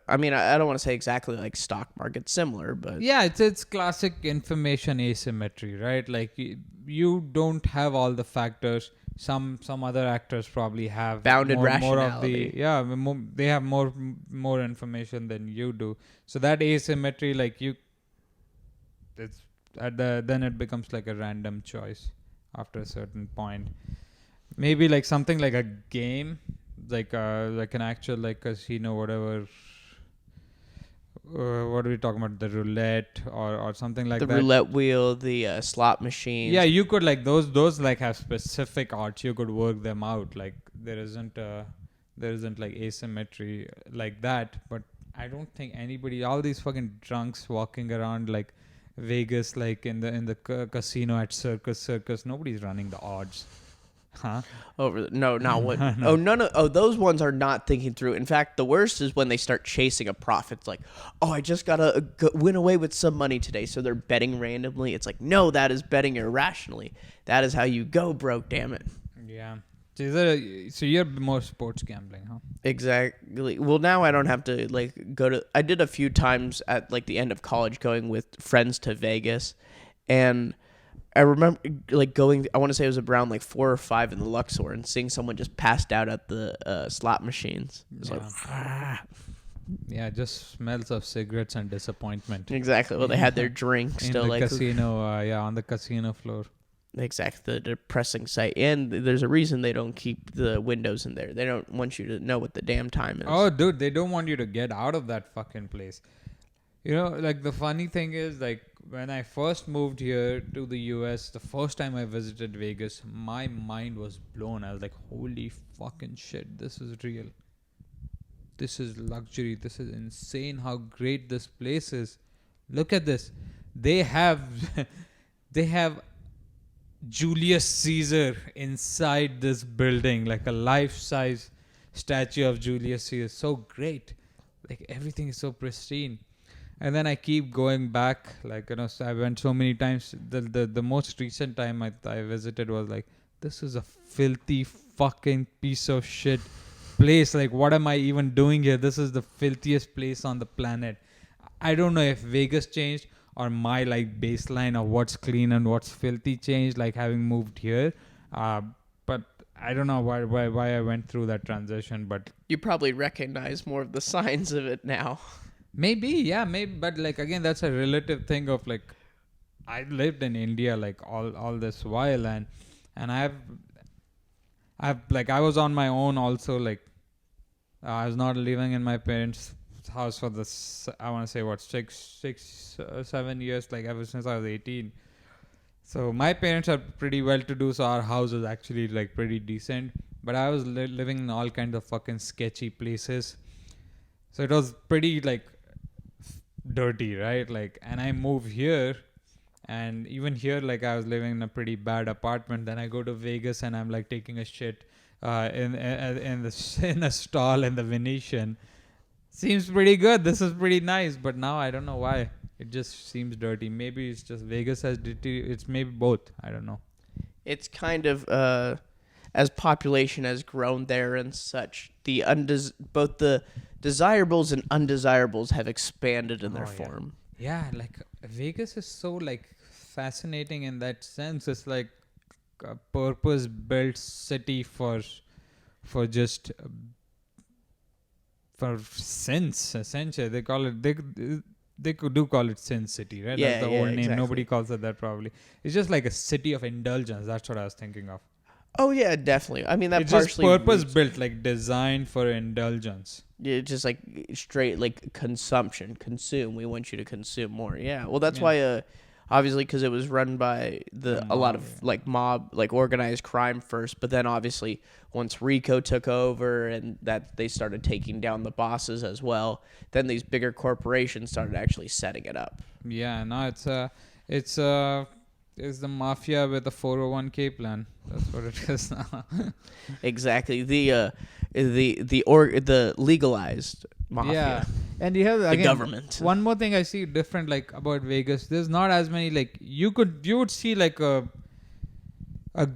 I mean, I don't want to say exactly like stock market similar, but Yeah, it's classic information asymmetry, right? Like you don't have all the factors. Some other actors probably have Bounded more of rationality. they have more information than you do. So that asymmetry, like it's then it becomes like a random choice after a certain point. Maybe like something like a game, like an actual like casino, whatever. What are we talking about? The roulette or something like the that. roulette wheel, the slot machines. Yeah, you could like those like have specific odds. You could work them out. Like there isn't like asymmetry like that. But I don't think anybody, all these fucking drunks walking around like Vegas, like in the casino at Circus, nobody's running the odds. Huh? No, not what. No. Oh, none of. Oh, those ones are not thinking through. In fact, the worst is when they start chasing a profit. It's like, oh, I just gotta win away with some money today, so they're betting randomly. It's like, no, that is betting irrationally. That is how you go broke. Damn it. Yeah. So you're more sports gambling, huh? Exactly. Well, now I don't have to like go to. I did a few times at like the end of college, going with friends to Vegas, and I remember like going. I want to say it was around like 4 or 5 in the Luxor, and seeing someone just passed out at the slot machines. It was like, Yeah, just smells of cigarettes and disappointment. exactly. Well, they had their drink In still the like casino, on the casino floor. exactly the depressing sight. And there's a reason they don't keep the windows in there. They don't want you to know what the damn time is. Oh, dude, they don't want you to get out of that fucking place. You know, like the funny thing is, like when I first moved here to the US, the first time I visited Vegas, my mind was blown. I was like, holy fucking shit, this is real. This is luxury. This is insane how great this place is. Look at this. They have they have Julius Caesar inside this building, like a life-size statue of Julius Caesar. So great. Like everything is so pristine. And then I keep going back, like, so I went so many times. The most recent time I visited was like, this is a filthy fucking piece of shit place. Like, what am I even doing here? This is the filthiest place on the planet. I don't know if Vegas changed or my like baseline of what's clean and what's filthy changed, like having moved here. But I don't know why I went through that transition, but You probably recognize more of the signs of it now. maybe, but like again, that's a relative thing of like I lived in India like all this while, and I've like I was on my own also, like I was not living in my parents' house for this. I want to say what 7 years, like ever since I was 18. So my parents are pretty well to do, so our house is actually like pretty decent. But I was living in all kinds of fucking sketchy places, so it was pretty like dirty, right? Like, and I moved here, and even here, like I was living in a pretty bad apartment. Then I go to Vegas, and I'm like taking a shit in a stall in the Venetian. Seems pretty good. This is pretty nice, but now I don't know why. It just seems dirty. Maybe it's just Vegas has dirty. It's maybe both. I don't know. It's kind of as population has grown there and such, both the desirables and undesirables have expanded in their form. Yeah, like Vegas is so like fascinating in that sense. It's like a purpose-built city for just for sins. Essentially, they call it they could do call it Sin City, right? Yeah, That's the yeah, old name. exactly. Nobody calls it that probably. It's just like a city of indulgence. That's what I was thinking of. Oh yeah, definitely. I mean that It's just partially purpose built, like designed for indulgence. it's just like straight like consumption, consume. We want you to consume more. Yeah. Well, that's Yeah. why obviously because it was run by a lot of like mob, like organized crime first, but then obviously once Rico took over and that they started taking down the bosses as well, then these bigger corporations started actually setting it up. Yeah, no, it's the mafia with a 401k plan. That's what it is now. Exactly. The legalized mafia. Yeah, and you have The again, government. One more thing I see different like about Vegas. There's not as many like you would see like a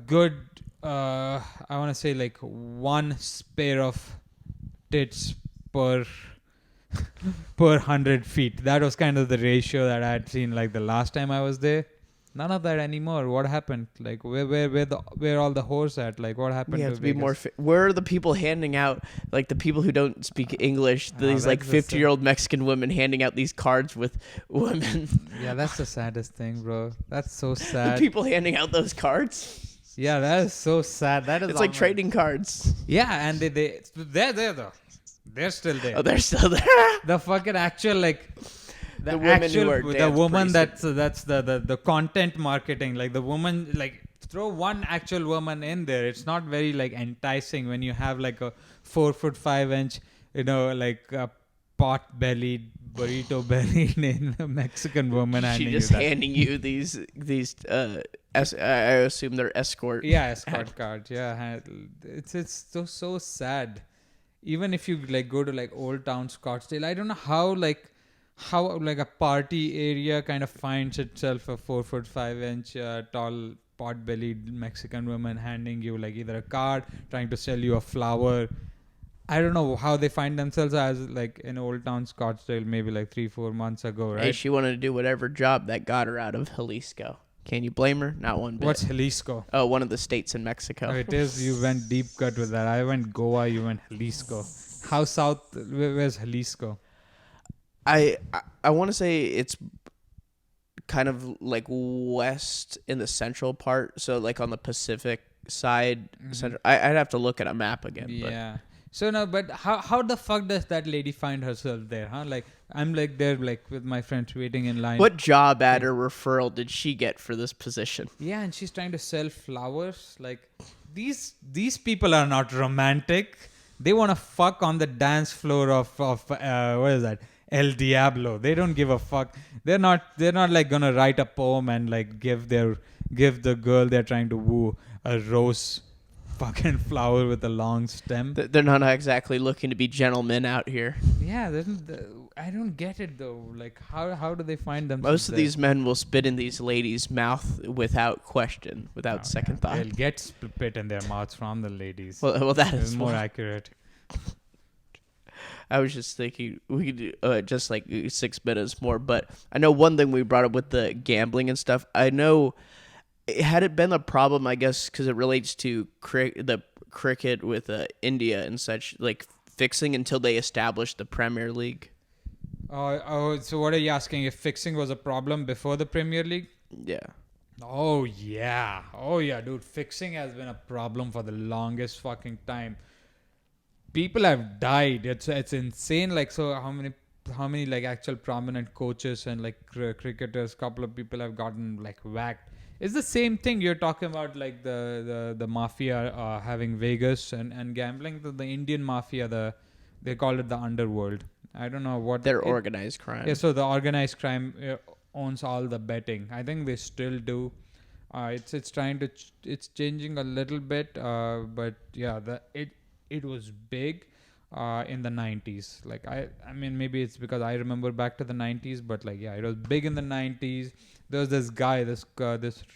good I want to say like one pair of tits per 100 feet. That was kind of the ratio that I had seen like the last time I was there. None of that anymore. What happened? Like where all the whores at? Like what happened? We have to to be Vegas? more. Where are the people handing out, like the people who don't speak English? These like that's the 50-year-old Mexican women handing out these cards with women. Yeah, that's the saddest thing, bro. That's so The sad. people handing out those cards. Yeah, that is so sad. That is It's like almost- trading cards. Yeah, and they're there though. They're still there. Oh, they're still there. The fucking actual like The women who are the dance woman priests. that's the content marketing, like the woman, like throw one actual woman in there. It's not very like enticing when you have like a 4'5" like a pot bellied burrito bellied in a Mexican woman She handing just you that. handing you these I assume they're escort. Yeah, escort cards. Yeah, it's so sad. Even if you like go to like Old Town Scottsdale, I don't know how like a party area kind of finds itself a 4'5" tall pot-bellied Mexican woman handing you like either a card, trying to sell you a flower. I don't know how they find themselves as like in Old Town Scottsdale maybe like 3-4 months ago, right? Hey, she wanted to do whatever job that got her out of Jalisco. Can you blame her? Not one bit. What's Jalisco? Oh, one of the states in Mexico. Oh, it is. You went deep cut with that. I went Goa. You went Jalisco. How south? Where's Jalisco? I want to say it's kind of like west in the central part, so like on the Pacific side. Central. I'd have to look at a map again. Yeah. So no, but how the fuck does that lady find herself there? Huh? Like I'm like there like with my friends waiting in line. But what job ad or referral did she get for this position? Yeah, and she's trying to sell flowers. Like these people are not romantic. They want to fuck on the dance floor of what is that? El Diablo. They don't give a fuck. They're not like gonna write a poem and like give the girl they're trying to woo a rose fucking flower with a long stem. They're not exactly looking to be gentlemen out here. Yeah, I don't get it though. Like how do they find themselves Most of there? these men will spit in these ladies' mouth without question, without second thought. They'll get spit in their mouths from the ladies. Well, that It's is more well. accurate. I was just thinking we could do just like 6 minutes more, but I know one thing we brought up with the gambling and stuff. I know had it been a problem, I guess, because it relates to the cricket with India and such, like fixing until they established the Premier League. So what are you asking? If fixing was a problem before the Premier League? Yeah. Oh yeah, dude. Fixing has been a problem for the longest fucking time. People have died. It's insane. Like, so how many like actual prominent coaches and like cricketers? Couple of people have gotten like whacked. It's the same thing you're talking about, like the mafia having Vegas and gambling. The Indian mafia, they call it the underworld. I don't know what They're organized crime. Yeah, so the organized crime owns all the betting. I think they still do. It's trying to it's changing a little bit, but yeah, it was big in the 90s. Like I mean maybe it's because I remember back to the 90s, but like yeah, it was big in the 90s. There was this guy, this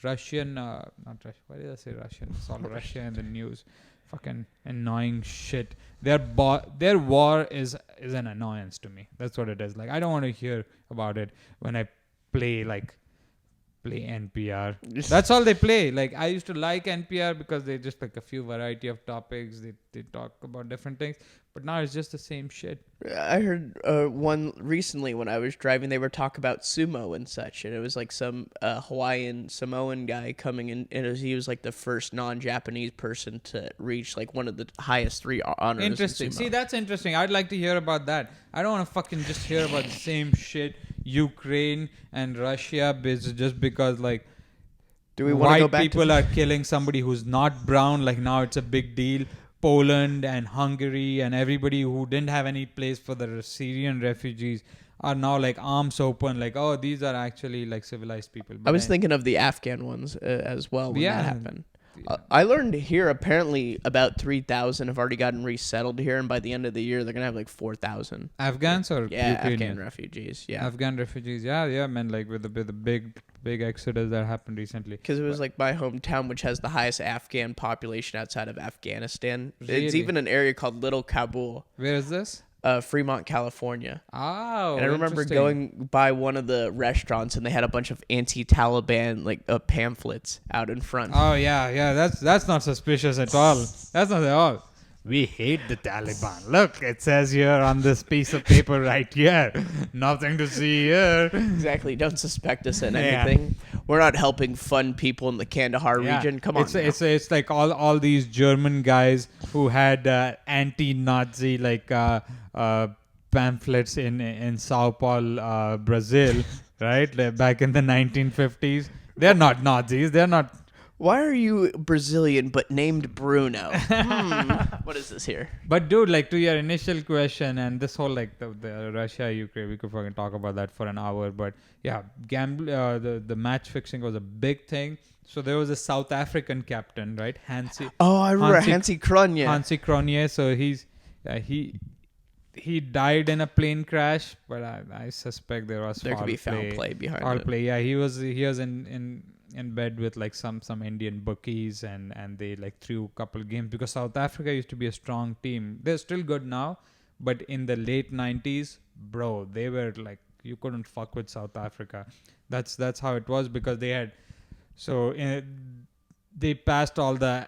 Russian, not Russian. Why did I say Russian? It's all Russia in the news. Fucking annoying shit. Their war is an annoyance to me. That's what it is. Like I don't want to hear about it when I play NPR. That's all they play. Like I used to like NPR because they just like a few variety of topics. They talk about different things. But now it's just the same shit. I heard one recently when I was driving. They were talking about sumo and such, and it was like some Hawaiian Samoan guy coming in, and he was like the first non-Japanese person to reach like one of the highest 3 honors. Interesting. In sumo. See, that's interesting. I'd like to hear about that. I don't want to fucking just hear about the same shit. Ukraine and Russia, just because like Do we want to go white back people to are killing somebody who's not brown. Like now it's a big deal. Poland and Hungary and everybody who didn't have any place for the Syrian refugees are now like arms open. Like, oh, these are actually like civilized people. But I was thinking of the Afghan ones as well when Yeah. that happened. Yeah. I learned here apparently about 3,000 have already gotten resettled here, and by the end of the year they're gonna have like 4,000. Afghans or Yeah, Ukrainian? Afghan refugees. Yeah, Afghan refugees. Yeah, man. Like with the big exodus that happened recently. because it was like my hometown, which has the highest Afghan population outside of Afghanistan. It's Really? even an area called Little Kabul, Where is this? Fremont, California. Oh, And I remember interesting. going by one of the restaurants, and they had a bunch of anti-Taliban like pamphlets out in front. Oh yeah. That's not suspicious at all. That's not at all. We hate the Taliban. Look, it says here on this piece of paper right here. Nothing to see here. Exactly. Don't suspect us in Yeah. anything. We're not helping fund people in the Kandahar region. Come on. It's like all these German guys who had anti-Nazi like pamphlets in Sao Paulo, Brazil, right? Like, back in the 1950s. They're not Nazis. They're not. Why are you Brazilian but named Bruno? What is this here? But dude, like to your initial question and this whole like the Russia Ukraine, we could fucking talk about that for an hour. But yeah, the match fixing was a big thing. So there was a South African captain, right? Oh, I remember Hansi Hansi Cronje. Hansi Cronje. So he died in a plane crash, but I suspect there was There could be foul play behind foul it. play. Yeah, he was in bed with like some Indian bookies and they like threw a couple games because South Africa used to be a strong team. They're still good now, but in the late 90s, bro, they were like you couldn't fuck with South Africa. That's how it was because they had they passed all the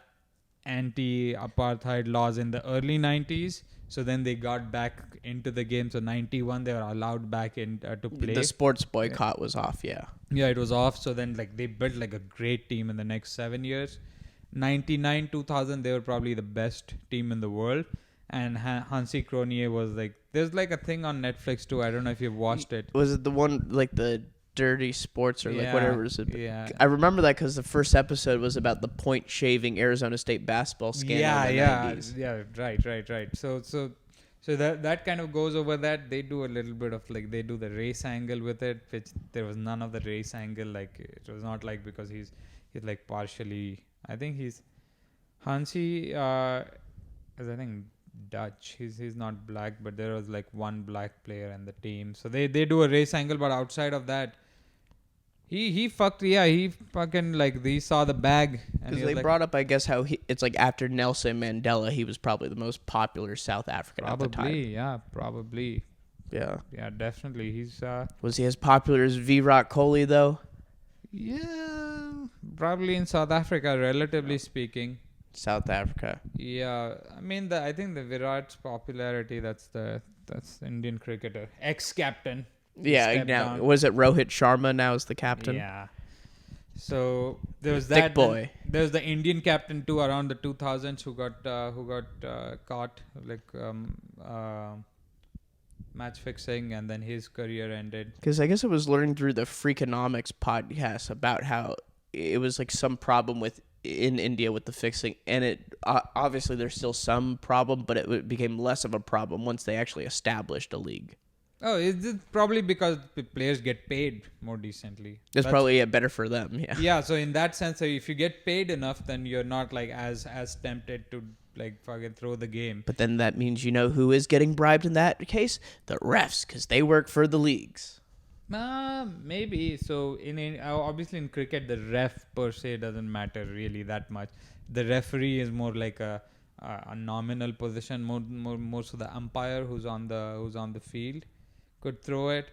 anti-apartheid laws in the early 90s. So then they got back into the game. So 91 they were allowed back in to play. The sports boycott was off, yeah. Yeah, it was off. So then like they built like a great team in the next 7 years. 99, 2000 they were probably the best team in the world. And Hansi Cronje was like, there's like a thing on Netflix too. I don't know if you've watched it. Was it the one like the dirty sports or like whatever is it? Yeah. I remember that because the first episode was about the point shaving Arizona State basketball scandal in the 90s. Right. So that kind of goes over that. They do a little bit of like they do the race angle with it, which there was none of the race angle. Like it was not like because he's like partially. I think he's Hansi is I think Dutch. He's not black, but there was like one black player in the team. So they do a race angle, but outside of that, he fucking like he saw the bag and Because he was they like, brought up, I guess, how it's like after Nelson Mandela, he was probably the most popular South African at the time. probably, Yeah. yeah, definitely. He's Was he as popular as Virat Kohli, though? yeah, probably in South Africa, relatively speaking. South Africa. Yeah, I mean I think the Virat's popularity. That's the Indian cricketer, ex-captain. Yeah, Stepped now, down. was it Rohit Sharma now is the captain? Yeah. So there was Thick that. boy. There was the Indian captain too around the 2000s who got caught like match fixing, and then his career ended. Because I guess I was learning through the Freakonomics podcast about how it was like some problem in India with the fixing, and it obviously there's still some problem, but it became less of a problem once they actually established a league. Oh, is it probably because the players get paid more decently? That's probably better for them. Yeah. Yeah. So in that sense, if you get paid enough, then you're not like as tempted to like fucking throw the game. But then that means who is getting bribed in that case? The refs, because they work for the leagues. Maybe. So in obviously in cricket, the ref per se doesn't matter really that much. The referee is more like a nominal position. More so the umpire who's on the field could throw it.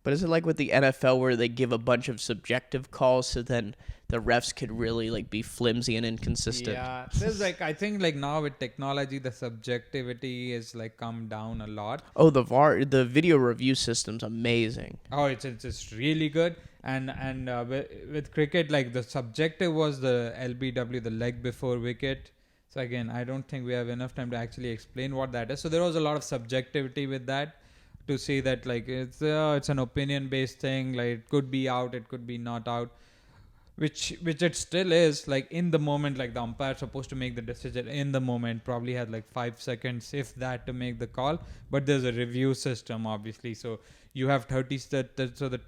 But is it like with the NFL where they give a bunch of subjective calls, so then the refs could really like be flimsy and inconsistent? Yeah, there's like I think like now with technology, the subjectivity is like come down a lot. Oh, the VAR, the video review system's amazing. Oh, it's really good. And with cricket, like the subjective was the LBW, the leg before wicket. So again, I don't think we have enough time to actually explain what that is. So there was a lot of subjectivity with that, to say that like it's an opinion based thing. Like it could be out, it could be not out, which it still is. Like in the moment, like the umpire's supposed to make the decision in the moment, probably had like 5 seconds if that to make the call, but there's a review system obviously. So you have 30 so the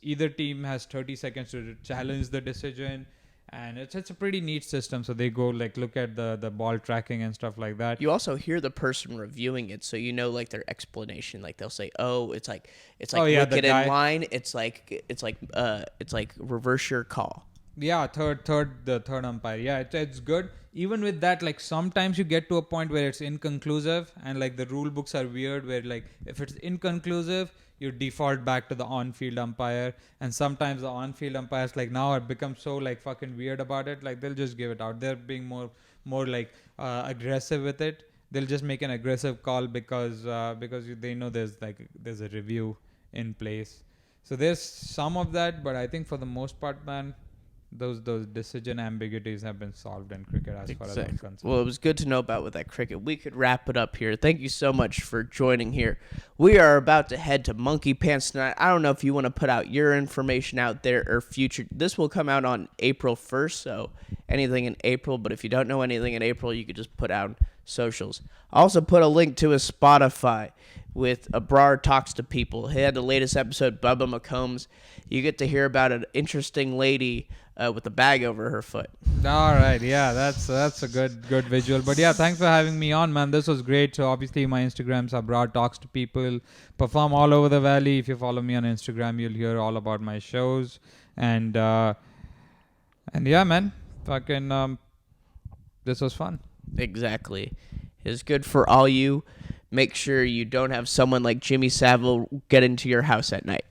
either team has 30 seconds to challenge the decision, and it's a pretty neat system. So they go like look at the ball tracking and stuff like that. You also hear the person reviewing it, so like their explanation. Like they'll say, "Oh, it's like wicket in line. It's like reverse your call." Yeah, the third umpire. Yeah, it's good. Even with that, like sometimes you get to a point where it's inconclusive, and like the rule books are weird. Where like if it's inconclusive, you default back to the on-field umpire, and sometimes the on-field umpires like now have become so like fucking weird about it. Like they'll just give it out. They're being more like aggressive with it. They'll just make an aggressive call because they know there's a review in place. So there's some of that, but I think for the most part, man, those decision ambiguities have been solved in cricket as far as I'm concerned. Well, it was good to know about with that cricket. We could wrap it up here. Thank you so much for joining here. We are about to head to Monkey Pants tonight. I don't know if you want to put out your information out there or future. This will come out on April 1st, so anything in April. But if you don't know anything in April, you could just put out socials. I also put a link to his Spotify with Abrar Talks to People. He had the latest episode, Bubba McCombs. You get to hear about an interesting lady with a bag over her foot. All right, yeah, that's a good visual. But yeah, thanks for having me on, man. This was great. So obviously my Instagram's Abrar Talks to People. Perform all over the valley. If you follow me on Instagram, you'll hear all about my shows. And yeah, man, fucking this was fun. Exactly. It's good for all you. Make sure you don't have someone like Jimmy Savile get into your house at night.